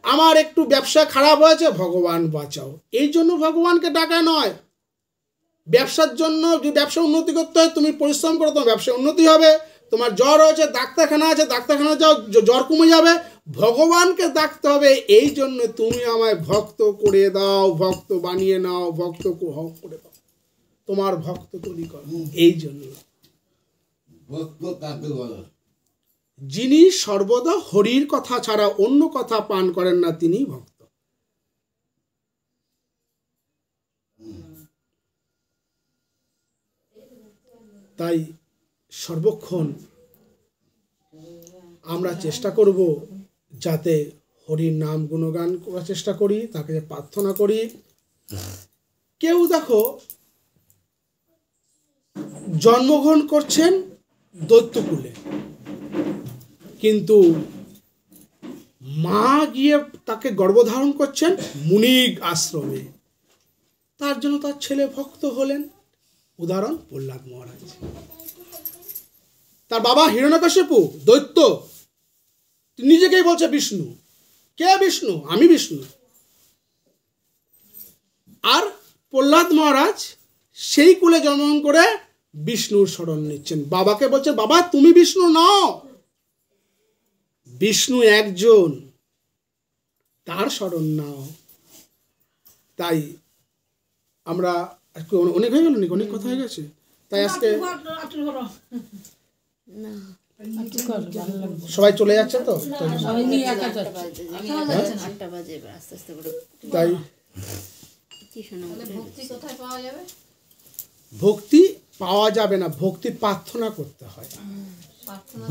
আমার একটু ব্যবসা খারাপ হয়েছে, ভগবান বাঁচাও, এই জন্য ভগবানকে ডাকা নয়। ব্যবসার জন্য, যদি ব্যবসা উন্নতি করতে হয়, তুমি পরিশ্রম করো, তোমার ব্যবসা উন্নতি হবে। তোমার জ্বর হয়েছে, ডাক্তারখানা আছে, ডাক্তারখানা যাও, জ্বর কমে যাবে। ভগবানকে ডাকতে হবে, এই জন্য তুমি আমায় ভক্ত করে দাও, ভক্ত বানিয়ে নাও, ভক্ত করে দাও, তোমার ভক্ত তৈরি করো। এই জন্য ভক্ত কাকে বলে? যিনি সর্বদা হরির কথা ছাড়া অন্য কথা পান করেন না, তিনি ভক্ত। তাই সর্বক্ষণ আমরা চেষ্টা করব যাতে হরির নাম গুণগান করার চেষ্টা করি, তাকে প্রার্থনা করি। কেউ দেখো জন্মগ্রহণ করছেন দৈত্যকুলে, কিন্তু মা গিয়ে তাকে গর্ভধারণ করছেন মুনিগ আশ্রমে, তার জন্য তার ছেলে ভক্ত হলেন। উদাহরণ প্রহ্লাদ মহারাজ। তার বাবা হিরণ্যকশিপু দৈত্য, নিজেকেই বলছে বিষ্ণু। কে বিষ্ণু? আমি বিষ্ণু। আর প্রহ্লাদ মহারাজ সেই কুলে জন্মগ্রহণ করে বিষ্ণুর শরণ নিচ্ছেন। বাবাকে বলছে, বাবা তুমি বিষ্ণু নও, বিষ্ণু একজন, তার শরণ নাও। তাই আমরা অনেক হয়ে গেল, অনেক কথা হয়ে গেছে। তাই আজকে সবাই চলে যাচ্ছে, তো তাই ভক্তি পাওয়া যাবে না, ভক্তি প্রার্থনা করতে হয়।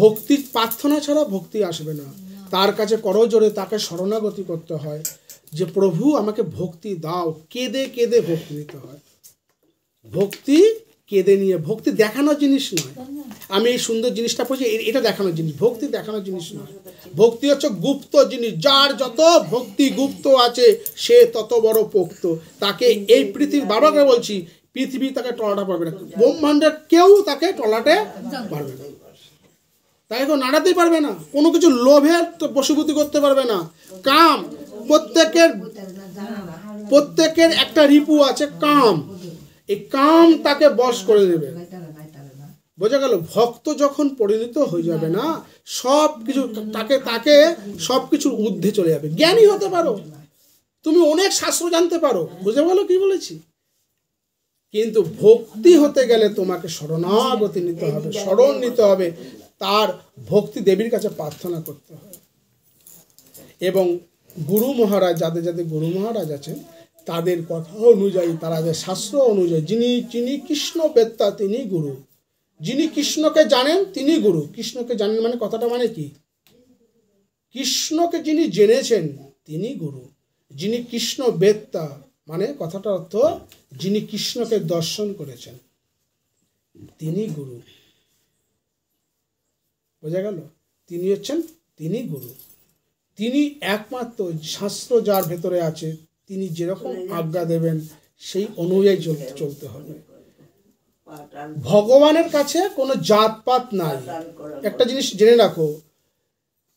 ভক্তি প্রার্থনা ছাড়া ভক্তি আসবে না। তার কাছে করজোড়ে তাকে শরণাগতি করতে হয়, যে প্রভু আমাকে ভক্তি দাও, কেঁদে কেঁদে ভক্তি দিতে হয়। ভক্তি কেঁদে নিয়ে। ভক্তি দেখানোর জিনিস নয়। আমি এই সুন্দর জিনিসটা পড়ছি, এটা দেখানোর জিনিস, ভক্তি দেখানোর জিনিস নয়। ভক্তি হচ্ছে গুপ্ত জিনিস। যার যত ভক্তি গুপ্ত আছে সে তত বড় পোক্ত। তাকে এই পৃথিবী, বাবাকে বলছি, পৃথিবী তাকে টলাটা পারবে না, ব্রহ্মাণ্ডের কেউ তাকে টলাতে পারবে না, তাকে কেউ নাড়াতেই পারবে না, কোনো কিছু লোভে বশীভূতি করতে পারবে না। কাম, প্রত্যেকের একটা রিপু আছে, কাম। এই কাম তাকে বশ করে দেবে। বোঝা গেল? ভক্ত যখন পরিণত হয়ে যাবে না, সব কিছু তাকে সব কিছুর ঊর্ধ্বে চলে যাবে। জ্ঞানী হতে পারো, তুমি অনেক শাস্ত্র জানতে পারো, বুঝে বলো কি বলেছি? কিন্তু ভক্তি হতে গেলে তোমাকে শরণাগতি নিতে হবে, শরণ নিতে হবে, তার ভক্তি দেবীর কাছে প্রার্থনা করতে হবে। এবং গুরু মহারাজ, যাদের গুরু মহারাজ আছেন, তাদের কথা অনুযায়ী, তাদের শাস্ত্র অনুযায়ী, যিনি কৃষ্ণ বেত্তা তিনি গুরু। যিনি কৃষ্ণকে জানেন তিনি গুরু। কৃষ্ণকে জানেন মানে কথাটা মানে কি? কৃষ্ণকে যিনি জেনেছেন তিনি গুরু। যিনি কৃষ্ণ বেত্তা মানে কথাটা অর্থ যিনি কৃষ্ণকে দর্শন করেছেন তিনি গুরু। বোঝা গেল? তিনি গুরু। তিনি একমাত্র, শাস্ত্র যার ভেতরে আছে তিনি যেরকম আজ্ঞা দেবেন সেই অনুযায়ী চলতে হবে। ভগবানের কাছে কোনো জাতপাত নাই। একটা জিনিস জেনে রাখো,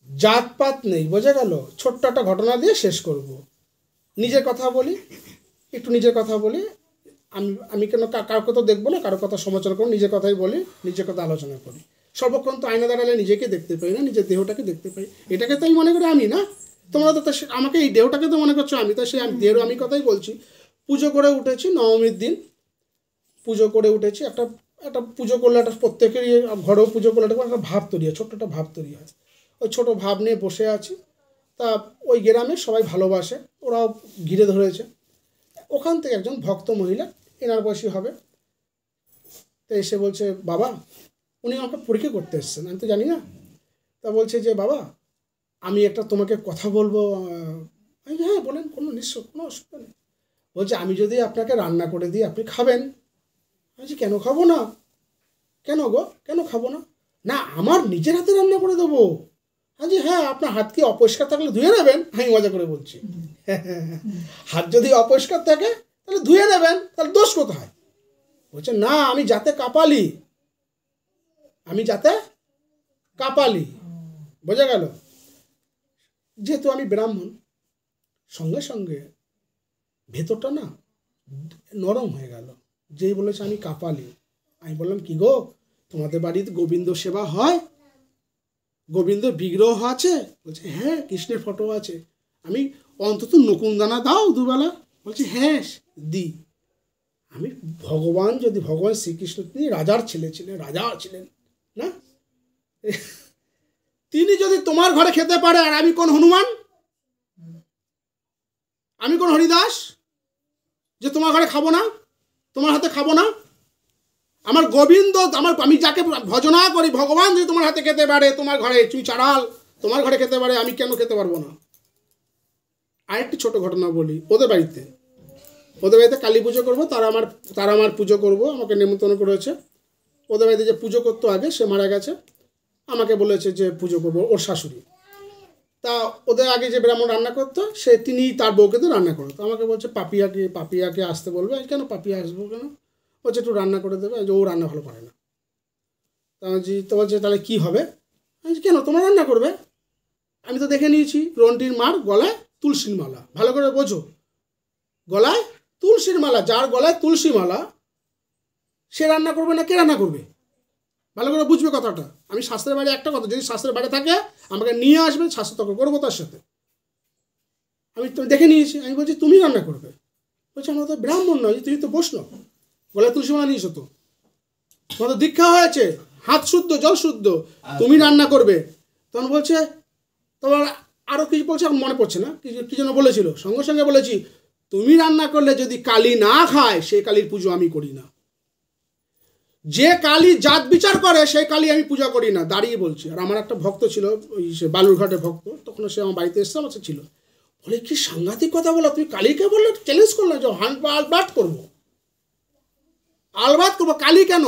জাতপাত নেই। বোঝা গেল? ছোট্ট একটা ঘটনা দিয়ে শেষ করব। নিজের কথা বলি, একটু নিজের কথা বলি। আমি কেন কারোর কথা দেখবো না, কারোর কথা সমালোচনা করবো, নিজের কথাই বলি, নিজের কথা আলোচনা করি। সর্বক্ষণ তো আয়না দাঁড়ালে নিজেকে দেখতে পাই না, নিজের দেহটাকে দেখতে পাই। এটাকে তো আমি মনে করি আমি না, তোমরা তো আমাকে এই দেহটাকে তো মনে করছো আমি, তো সেই দেহেরও আমি কথাই বলছি। পুজো করে উঠেছি, নবমীর দিন পুজো করে উঠেছি। একটা পুজো করলে একটা প্রত্যেকেরই ঘরেও পুজো করলে একটা ভাব তৈরি হয়, ছোট্ট একটা ভাব তৈরি হয়। ওই ছোটো ভাব নিয়ে বসে আছি। তা ওই গ্রামে সবাই ভালোবাসে, ওরাও ঘিরে ধরেছে। ওখান থেকে একজন ভক্ত মহিলা, এনার বয়সী হবে, তো এসে বলছে, বাবা, উনি আমাকে পরীক্ষা করতে এসেছেন, আমি তো জানি না। তা বলছে যে, বাবা, আমি একটা তোমাকে কথা বলবো। আমি হ্যাঁ বলেন, কোনো অসুবিধা নেই। বলছে, আমি যদি আপনাকে রান্না করে দিই আপনি খাবেন? আমি বলছি, কেন খাবো না? কেন গো, কেন খাবো না? না, আমার নিজের হাতে রান্না করে দেবো। আচ্ছা, হ্যাঁ, আপনার হাত কি অপরিষ্কার থাকলে ধুয়ে নেবেন? আমি মজা করে বলছি, হাত যদি অপরিষ্কার থাকে তাহলে ধুয়ে নেবেন, তাহলে দোষ কোথায়? বলছে, না, আমি যাতে কাপালি। বোঝা গেল? যেহেতু আমি ব্রাহ্মণ, সঙ্গে সঙ্গে ভেতরটা না নরম হয়ে গেল। যেই বলেছে আমি কাপালি, আমি বললাম, কি গো, তোমাদের বাড়িতে গোবিন্দ সেবা হয়? গোবিন্দ বিগ্রহ আছে? বলছে, হ্যাঁ, কৃষ্ণের ফটো আছে। আমি অন্তত নকুনদানা দাও দুবেলা? বলছে, হ্যাঁ দিই। আমি ভগবান শ্রীকৃষ্ণ তিনি রাজার ছেলে ছিলেন না? তিনি যদি তোমার ঘরে খেতে পারে, আর আমি কোন হনুমান, আমি কোন হরিদাস যে তোমার ঘরে খাবো না, তোমার হাতে খাবো না? আমার গোবিন্দ, আমি যাকে ভজনা করি, ভগবান যদি তোমার হাতে খেতে পারে, তোমার ঘরে চুই চাড়াল তোমার ঘরে খেতে পারে, আমি কেন খেতে পারবো না? আরেকটি ছোট ঘটনা বলি। ওদের বাড়িতে কালী পুজো করবো, তারা আমার পুজো করব, আমাকে নেমন্তন্ন করেছে। ওদের বাড়িতে যে পুজো করতো আগে, সে মারা গেছে, আমাকে বলেছে যে পুজো করবো, ওর শাশুড়ি। তা ওদের আগে যে ব্রাহ্মণ রান্না করতো, তিনি তার বউকে তো রান্না করতো। আমাকে বলছে, পাপিয়াকে আসতে বলবে। কেন পাপিয়া আসবো কেন? বলছে, একটু রান্না করে দেবে, যে ও রান্না ভালো পারে না। তো বলছে, তাহলে কী হবে? কেন, তোমার রান্না করবে? আমি তো দেখে নিয়েছি রন্টির মার গলায় তুলসীর মালা, ভালো করে বোঝো, গলায় তুলসীর মালা। যার গলায় তুলসী মালা সে রান্না করবে না, কে রান্না করবে? ভালো করে বুঝবে কথাটা। আমি শাস্ত্রের বাইরে একটা কথা, যদি শাস্ত্রের বাইরে থাকে আমাকে নিয়ে আসবে, শাস্ত্র তর্ক করবো তার সাথে। আমি তো দেখে নিয়েছি। আমি বলছি, তুমি রান্না করবে? বলছি, আমরা তো ব্রাহ্মণ নয়, তুমি তো বৈষ্ণব, গলায় তুলসী মালা নিয়েছো তো, তোমার তো দীক্ষা হয়েছে, হাত শুদ্ধ জল শুদ্ধ, তুমি রান্না করবে। তখন বলছে, তোমার আরও কিছু বলছে, আমার মনে পড়ছে না কি যেন বলেছিল। সঙ্গে সঙ্গে বলেছি, তুমি রান্না করলে যদি কালী না খায়, সেই কালীর পুজো আমি করি না। যে কালী জাত বিচার করে সেই কালী আমি পূজা করি না, দাঁড়িয়ে বলছি। আর আমার একটা ভক্ত ছিল, ওই সে বালুরঘাটের ভক্ত, তখন সে আমার বাড়িতে এসছে, আমার ছিল। বলে, কি সাংঘাতিক কথা বলো, তুমি কালীকে বললে, চ্যালেঞ্জ করলে যে ব্লাড করবো। আলবাত করবো। কালী কেন,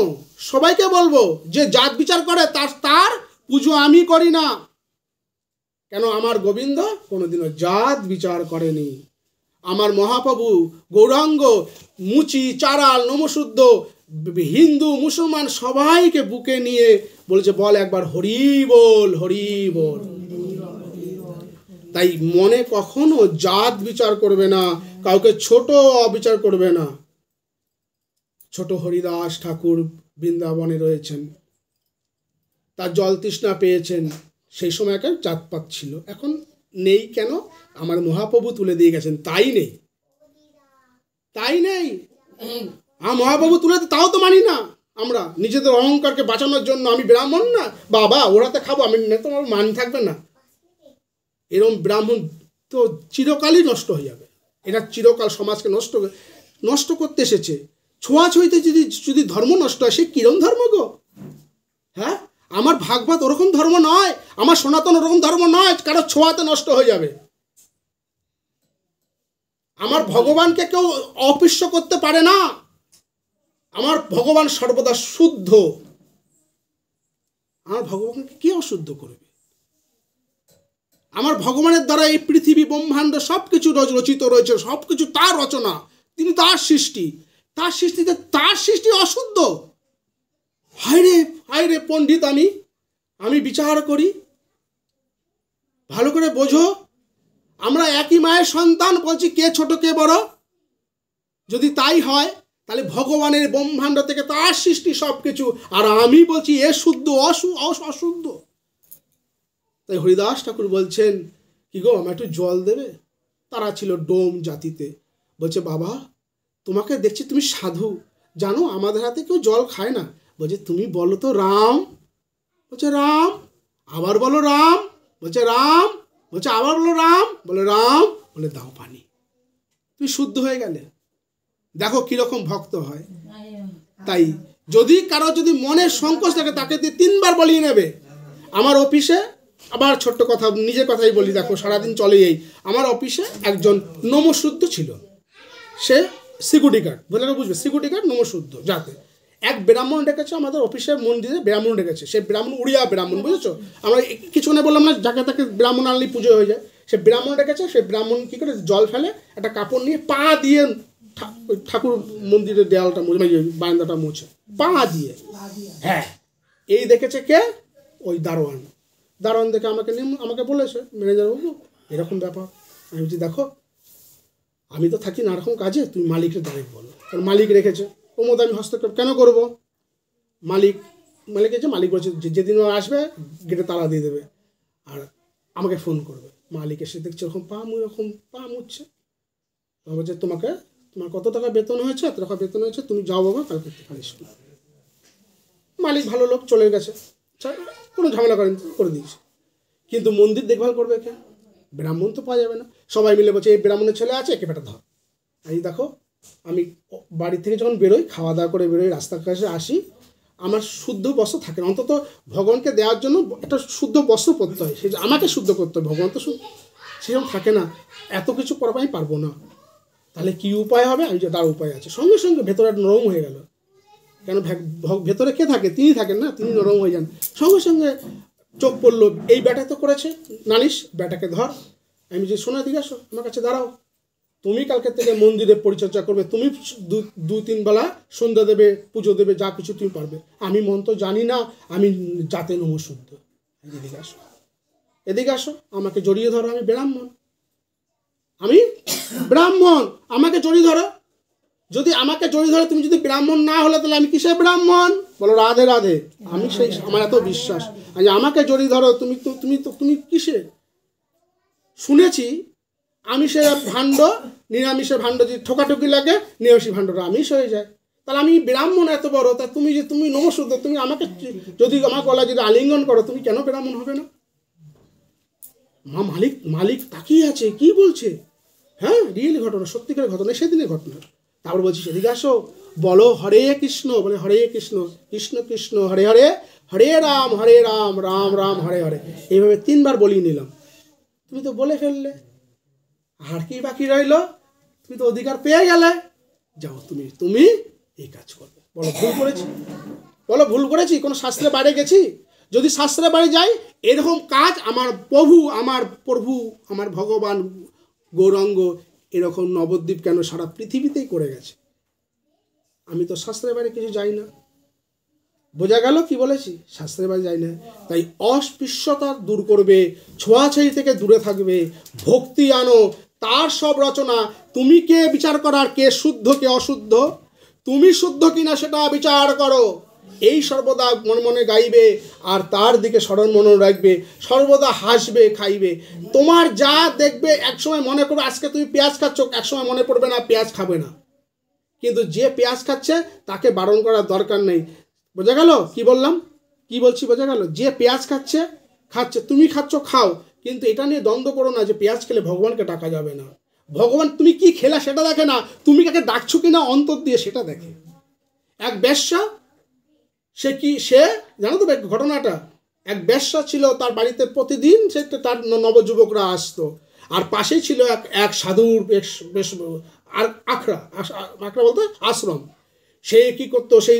সবাইকে বলবো যে জাত বিচার করে তার পুজো আমি করি না। কেন, আমার গোবিন্দ কোনোদিনও জাত বিচার করেনি। আমার মহাপ্রভু গৌরাঙ্গ, মুচি, চারাল, নমশুদ্ধ, হিন্দু, মুসলমান সবাইকে বুকে নিয়ে বলেছে, বল একবার হরি বল, হরি বল। তাই মনে কখনো জাত বিচার করবে না, কাউকে ছোট অবিচার করবে না। ছোট হরিদাস ঠাকুর বৃন্দাবনে রয়েছেন, তার জল তৃষ্ণা পেয়েছেন, সেই সময়কার জাতপাত ছিল, এখন নেই। কেন, আমার মহাপ্রভু তুলে দিয়ে গেছেন, তাই নেই, তাই নেই। মহাপ্রভু তুলে, তাও তো মানি না আমরা, নিজেদের অহংকারকে বাঁচানোর জন্য। আমি ব্রাহ্মণ না বাবা, ওরাতে খাবো, আমি তোমার মান থাকবে না। এরকম ব্রাহ্মণ তো চিরকালই নষ্ট হয়ে যাবে। এরা চিরকাল সমাজকে নষ্ট করতে এসেছে। ছোঁয়াছুঁইতে যদি ধর্ম নষ্ট হয়, সে কিরম ধর্ম গো? হ্যাঁ, আমার ভাগবত ওরকম ধর্ম নয়, আমার সনাতন ওরকম ধর্ম নয় কারো ছোঁয়াতে নষ্ট হয়ে যাবে। আমার ভগবানকে কেউ অপিষ্ট করতে পারে না। আমার ভগবান সর্বদা শুদ্ধ। আমার ভগবানকে কে অশুদ্ধ করবে? আমার ভগবানের দ্বারা এই পৃথিবী ব্রহ্মাণ্ড সবকিছু রচিত রয়েছে, সবকিছু তার রচনা, তিনি তার সৃষ্টি। তার সৃষ্টিতে তার সৃষ্টি অশুদ্ধ? হায় রে পণ্ডিত, আমি বিচার করি, ভালো করে বোঝো। আমরা একই মায়ের সন্তান, বলছি কে ছোট কে বড়? যদি তাই হয় তাহলে ভগবানের ব্রহ্মাণ্ড থেকে তার সৃষ্টি সবকিছু, আর আমি বলছি এ শুদ্ধ অশুদ্ধ। তাই হরিদাস ঠাকুর বলছেন, কি গো আমার একটু জল দেবে? তারা ছিল ডোম জাতিতে। বলছে, বাবা তোমাকে দেখছি তুমি সাধু, জানো আমাদের হাতে কেউ জল খায় না। বলছে, তুমি বলো তো রাম। বলছে রাম। আবার বলো রাম। বলছে রাম। বলছে আবার বলো রাম। বলে রাম। বলে দাও পানি, তুমি শুদ্ধ হয়ে গেলে। দেখো কিরকম ভক্ত হয়। তাই যদি কারো যদি মনের সংকোচ থাকে, তাকে দিয়ে 3 বার বলিয়ে নেবে। আমার অফিসে, আবার ছোট্ট কথা, নিজের কথাই বলি, দেখো সারাদিন চলে এই। আমার অফিসে একজন নমশুদ্ধ ছিল, সে সিকিউরিটি গার্ড, বলে বুঝবে, সিকিউরিটি গার্ড নমশুদ্ধ যাতে। এক ব্রাহ্মণ ডেকেছে আমাদের অফিসের মন্দিরে, ব্রাহ্মণ ডেকেছে। সে ব্রাহ্মণ উড়িয়া ব্রাহ্মণ, বুঝেছো? আমরা কিছুক্ষণে বললাম না, যাকে তাকে ব্রাহ্মণ আনলে পুজো হয়ে যায়। সে ব্রাহ্মণ ডেকেছে। সে ব্রাহ্মণ কী করে, জল ফেলে, একটা কাপড় নিয়ে পা দিয়ে ঠাকুর মন্দিরের দেয়ালটা মুছে, বারান্দাটা মুছে পা দিয়ে। হ্যাঁ, এই দেখেছে কে? ওই দারোয়ান। দারোয়ান দেখে আমাকে বলেছে, ম্যানেজার বাবু এরকম ব্যাপার। আমি বলছি, দেখো আমি তো থাকি না এরকম কাজে, তুমি মালিকের ডাইরেক্ট বলো। কারণ মালিক রেখেছে, ওর মধ্যে আমি হস্তক্ষেপ কেন করবো? মালিক এসে মালিক বলছে যেদিন আসবে গেটে তালা দিয়ে দেবে আর আমাকে ফোন করবে। মালিক এসে দেখছে ওরকম পা মুছছে। বলছে, তোমার কত টাকা বেতন হয়েছে? এত টাকা বেতন হয়েছে, তুমি যাও বাবা, কালকে পালিশ করো। মালিক ভালো লোক, চলে গেছে, কোনো ঝামেলা করে দিয়েছে। কিন্তু মন্দির দেখভাল করবে কে? ব্রাহ্মণ তো পাওয়া যাবে না। সবাই মিলে বলছে, এই ব্রাহ্মণের ছেলে আছে, একে বেটা ধর। এই দেখো, আমি বাড়ি থেকে যখন বেরোই, খাওয়া দাওয়া করে বেরোই, রাস্তার কাছে আসি, আমার শুদ্ধ বস্ত্র থাকে না। অন্তত ভগবানকে দেওয়ার জন্য একটা শুদ্ধ বস্ত্র পরতে হয়, সেই আমাকে শুদ্ধ করতে হয়। ভগবান তো সেরকম থাকে না। এত কিছু করা আমি পারবো না। তাহলে কি উপায় হবে? আমি যে তার উপায় আছে। সঙ্গে সঙ্গে ভেতরে নরম হয়ে গেল। কেন, ভেতরে কে থাকে? তিনি থাকেন না, তিনি নরম হয়ে যান। সঙ্গে সঙ্গে চোখ পড়লো, এই ব্যাটা তো করেছে নালিশ, ব্যাটাকে ধর। আমি যে, শোনা দিকে আসো, আমার কাছে দাঁড়াও। তুমি কালকে থেকে মন্দিরে পরিচর্যা করবে, তুমি 2-3 বেলা সন্ধ্যা দেবে, পুজো দেবে, যা কিছু তুমি পারবে। আমি মন্ত্র জানি না, আমি জাতে নমশুদ্ধ। এদিকে আসো, আমাকে জড়িয়ে ধরো, আমি ব্রাহ্মণ, আমাকে জড়িয়ে ধরো। যদি আমাকে জড়িয়ে ধরে, তুমি যদি ব্রাহ্মণ না হলে, তাহলে আমি কিসে ব্রাহ্মণ? বলো রাধে রাধে। আমি সেই, আমার এত বিশ্বাস, আমাকে জড়িয়ে ধরো। তুমি কিসে? শুনেছি আমিষের ভাণ্ড, নিরামিষের ভাণ্ড যদি ঠোকাঠুকি লাগে, নিরামিষের ভাণ্ডটা আমিষ হয়ে যায়। তাহলে আমি ব্রাহ্মণ এত বড়, তা তুমি নমশুদ্ধ, তুমি আমাকে যদি আমার গলা যদি আলিঙ্গন করো, তুমি কেন ব্রাহ্মণ হবে না? মালিক তাকিয়ে আছে, কি বলছে? হ্যাঁ, রিয়েলি ঘটনা, সত্যিকারের ঘটনা, সেদিনের ঘটনা। তারপর বলছি, সেদিকে আসো, বলো হরে কৃষ্ণ। বলে হরে কৃষ্ণ, কৃষ্ণ কৃষ্ণ হরে হরে, হরে রাম রাম রাম হরে হরে। এইভাবে 3 বার বলিয়ে নিলাম। তুমি তো বলে ফেললে, আর কি বাকি রইল? তুমি তো অধিকার পেয়ে গেলে। যাও, তুমি এই কাজ করবে। বলো ভুল করেছি? বলো ভুল করেছি? কোনো শাস্ত্রের বাইরে গেছি? যদি শাস্ত্রের বাইরে যাই, এরকম কাজ আমার প্রভু আমার ভগবান গৌরাঙ্গ এরকম নবদ্বীপ কেন সারা পৃথিবীতেই করে গেছে। আমি তো শাস্ত্রের বাইরে কিছু যাই না। বোঝা গেল কি বলেছি? শাস্ত্রের বাইরে যাই না। তাই অস্পৃশ্যতা দূর করবে, ছোঁয়াছাই থেকে দূরে থাকবে, ভক্তি আনো, তার সব রচনা। তুমি কে বিচার করার, কে শুদ্ধ কে অশুদ্ধ? তুমি শুদ্ধ কিনা সেটা বিচার করো, এই সর্বদা মনে মনে গাইবে, আর তার দিকে স্মরণ মনে রাখবে, সর্বদা হাসবে খাইবে। তোমার যা দেখবে একসময় মনে করবে, আজকে তুমি পেঁয়াজ খাচ্ছ, একসময় মনে পড়বে না পেঁয়াজ খাবে না। কিন্তু যে পেঁয়াজ খাচ্ছে তাকে বারণ করার দরকার নেই। বোঝা গেল কি বললাম, কি বলছি? বোঝা গেল? যে পেঁয়াজ খাচ্ছে, তুমি খাচ্ছ, খাও, কিন্তু এটা নিয়ে দ্বন্দ্ব করো না যে পেঁয়াজ খেলে ভগবানকে ডাকা যাবে না। ভগবান তুমি কি খেলা সেটা দেখে না, তুমি কাকে ডাকছো কিনা অন্তর দিয়ে সেটা দেখে। এক বেশ্যা, সে জানো তো ঘটনাটা? এক বেশ্যা ছিল, তার বাড়িতে প্রতিদিন সে তার নবযুবকরা আসতো, আর পাশেই ছিল এক সাধুর বেশ আর আখড়া বলতে আশ্রম। সে কি করতো, সেই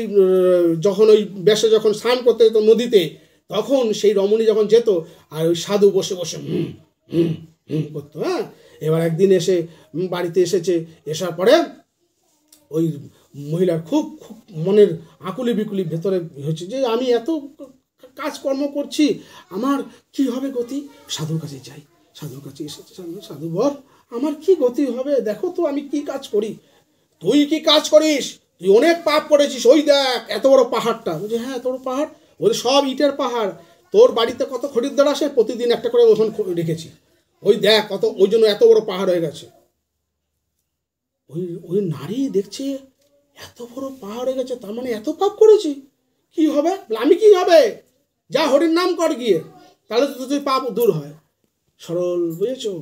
যখন ওই বেশ্যা যখন স্নান করতে যেত নদীতে, তখন সেই রমণী যখন যেত, আর ওই সাধু বসে বসে করতো। হ্যাঁ, এবার একদিন এসে বাড়িতে এসেছে, আসার পরে ওই মহিলার খুব খুব মনের আকুলি বিকুলি ভেতরে হয়েছে যে আমি এত কাজকর্ম করছি, আমার কি হবে গতি? সাধুর কাছে যাই। সাধুর কাছে এসেছে, সাধু বল আমার কি গতি হবে, দেখো তো আমি কি কাজ করি। তুই কি কাজ করিস? তুই অনেক পাপ করেছিস, ওই দেখ এত বড় পাহাড়টা। বলছে হ্যাঁ এত বড় পাহাড়? ওই সব ইটের পাহাড়। তোর বাড়িতে কত খরিদ্দার আসে, প্রতিদিন একটা করে ওখান রেখেছি, ওই দেখ কত, ওই জন্য এত বড় পাহাড় হয়ে গেছে। ওই নারী দেখছে এত বড় পাহাড় হয়ে গেছে, তার মানে এত পাপ করেছি, কি হবে? আমি কি হবে? যা হরির নাম কর গিয়ে, তাহলে তো তুই পাপ দূর হয়। সরল, বুঝেছো?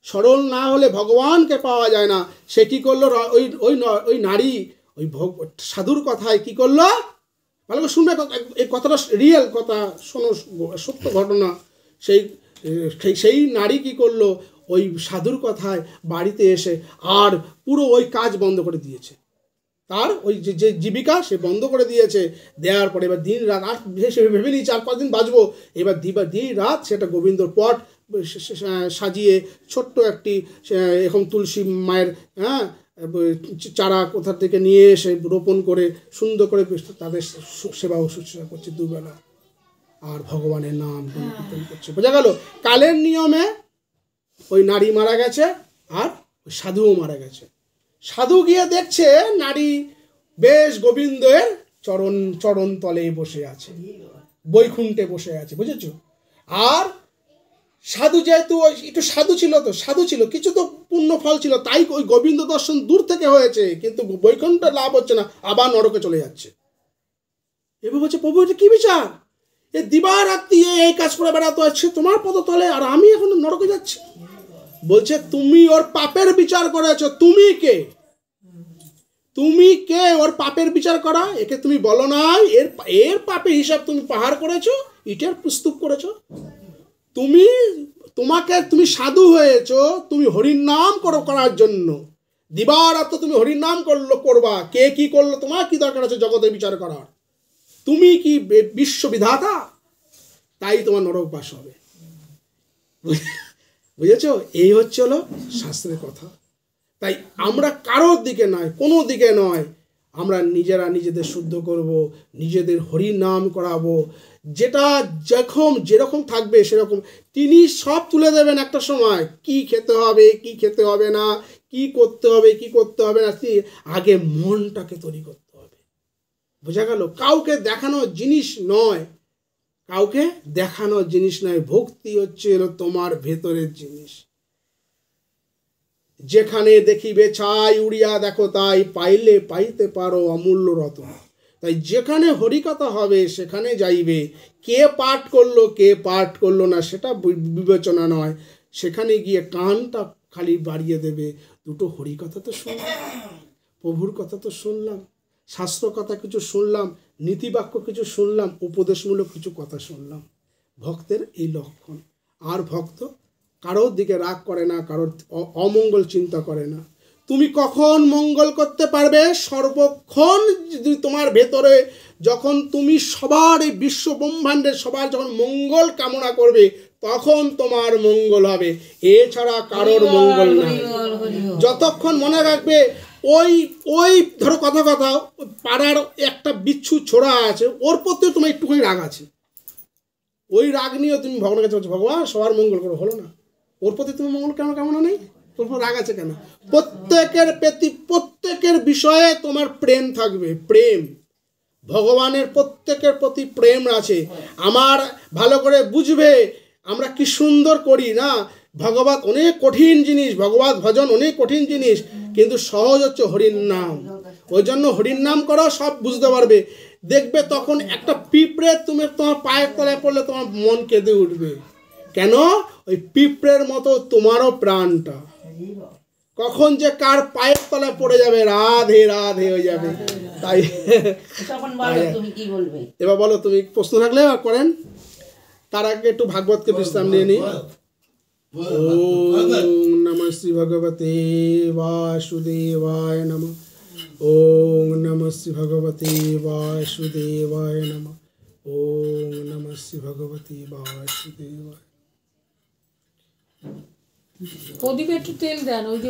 সরল না হলে ভগবানকে পাওয়া যায় না। সে কি করলো, ওই নারী ওই সাধুর কথায় কি করলো, ভালো করে শুনবে, এই কথাটা রিয়েল কথা, শোনো, সত্য ঘটনা। সেই নারী কি করলো, ওই সাধুর কথায় বাড়িতে এসে আর পুরো ওই কাজ বন্ধ করে দিয়েছে। তার ওই যে জীবিকা সে বন্ধ করে দিয়েছে। দেওয়ার পরে এবার দিন রাত, আর সে ভেবে নিয়েছে আর কদিন বাঁচবো, এবার দিন রাত সেটা গোবিন্দর পট সাজিয়ে ছোট্ট একটি এখন তুলসী মায়ের চারা কোথা থেকে নিয়ে এসে রোপণ করে সুন্দর করে তাদের সেবা ও শুশ্রূষা করছে দুবেলা, আর ভগবানের নাম কীর্তন করছে। বোঝা গেল? কালের নিয়মে ওই নারী মারা গেছে, আর ওই সাধুও মারা গেছে। সাধু গিয়ে দেখছে নারী বেশ গোবিন্দের চরণ তলে বসে আছে, বৈকুণ্ঠে বসে আছে, বুঝেছো? আর সাধু যেহেতু একটু সাধু ছিল, কিছু তো পুণ্য ফল ছিল, তাই ওই গোবিন্দ দর্শন দূর থেকে হয়েছে, কিন্তু বৈকুণ্ঠ লাভ হচ্ছে না, আবার নরকে চলে যাচ্ছে। এবার বলছে প্রভু এটা কি বিচার? এ দিবারাত্রি এই কাজ করে বেড়াতে হচ্ছে তোমার পদতলে, আর আমি এখন নরকে যাচ্ছি। বলছে তুমি ওর পাপের বিচার করেছো, তুমি কে ওর পাপের বিচার করা? একে তুমি বলো নাই এর পাপের হিসাব তুমি পাহাড় করেছো, ইটের স্তূপ করেছো। তুমি সাধু হয়েছো, তুমি হরির নাম করার জন্য, দিবারাত্র তুমি হরির নাম করবা। কে কি করলো, তোমার কি দরকার আছে জগতের বিচার করার? তুমি কি বিশ্ববিধাতা? তাই তোমার নরকবাস হবে। বুঝেছো? এই হলো শাস্ত্রের কথা। তাই আমরা কারোর দিকে নয়, কোনো দিকে নয়, আমরা নিজেরা নিজেদের শুদ্ধ করব, নিজেদের হরির নাম করাবো। যেটা যেরকম থাকবে সেরকম তিনি সব তুলে দেবেন একটা সময়। কি খেতে হবে, কি খেতে হবে না, কি করতে হবে, কি করতে হবে না, আগে মনটাকে তৈরি করতে হবে। বোঝা গেল? কাউকে দেখানো জিনিস নয়, ভক্তি হচ্ছে তোমার ভেতরের জিনিস। যেখানে দেখিবে ছাই, উড়িয়া দেখো তাই, পাইলে পাইতে পারো অমূল্য রতন। তাই যেখানে হরিকথা হবে সেখানে যাইবে। কে পাঠ করলো না সেটা বিবেচনা নয়, সেখানে গিয়ে কানটা খালি বাড়িয়ে দেবে। দুটো হরিকথা তো শুনলাম, প্রভুর কথা তো শুনলাম, শাস্ত্র কথা কিছু শুনলাম, নীতিবাক্য কিছু শুনলাম, উপদেশমূলক কিছু কথা শুনলাম। ভক্তের এই লক্ষণ। আর ভক্ত কারোর দিকে রাগ করে না, কারোর অমঙ্গল চিন্তা করে না। তুমি কখন মঙ্গল করতে পারবে? সর্বক্ষণ যদি তোমার ভেতরে যখন তুমি সবার এই বিশ্ব ব্রহ্মাণ্ডের সবার যখন মঙ্গল কামনা করবে তখন তোমার মঙ্গল হবে, এছাড়া কারোর মঙ্গল না। যতক্ষণ মনে রাখবে ওই ওই ধরো কথা পাড়ার একটা বিচ্ছু ছোড়া আছে, ওর প্রতিও তোমার একটুখানি রাগ আছে, ওই রাগ নিয়েও তুমি ভগবানের কাছে বলছো ভগবান সবার মঙ্গল করো, হলো না? ওর প্রতি তুমি মঙ্গল কেন কামনা নেই? তোর উপর রাগ আছে কেন? প্রত্যেকের প্রতি প্রত্যেকের বিষয়ে তোমার প্রেম থাকবে, প্রেম। ভগবানের প্রত্যেকের প্রতি প্রেম আছে। আমার ভালো করে বুঝবে আমরা কি সুন্দর করি না। ভগবত অনেক কঠিন জিনিস, ভগবত ভজন অনেক কঠিন জিনিস, কিন্তু সহজ হচ্ছে হরির নাম। ওই জন্য হরির নাম করো, সব বুঝতে পারবে। দেখবে তখন একটা পিঁপড়ে তুমি তোমার পায়ের তলায় পড়লে তোমার মন কেঁদে উঠবে। কেন? ওই পিঁপড়ের মতো তোমারও প্রাণটা কখন যে কার পায়ের তলায় পড়ে যাবে, রাধে রাধে হয়ে যাবে। তাই এবার বলো তুমি প্রশ্ন থাকলে করেন, তার আগে একটু ভাগবতকে বিশ্রাম নিয়ে নিই। ওম নমঃ শ্রী ভগবতে বাসুদেবায় নমঃ। ওম নমঃ শ্রী ভগবতে বাসুদেবায় নমঃ। ওম নমঃ শ্রী ভগবতে বাসুদেবায়। প্রদীপে একটু তেল দেন, ওই যে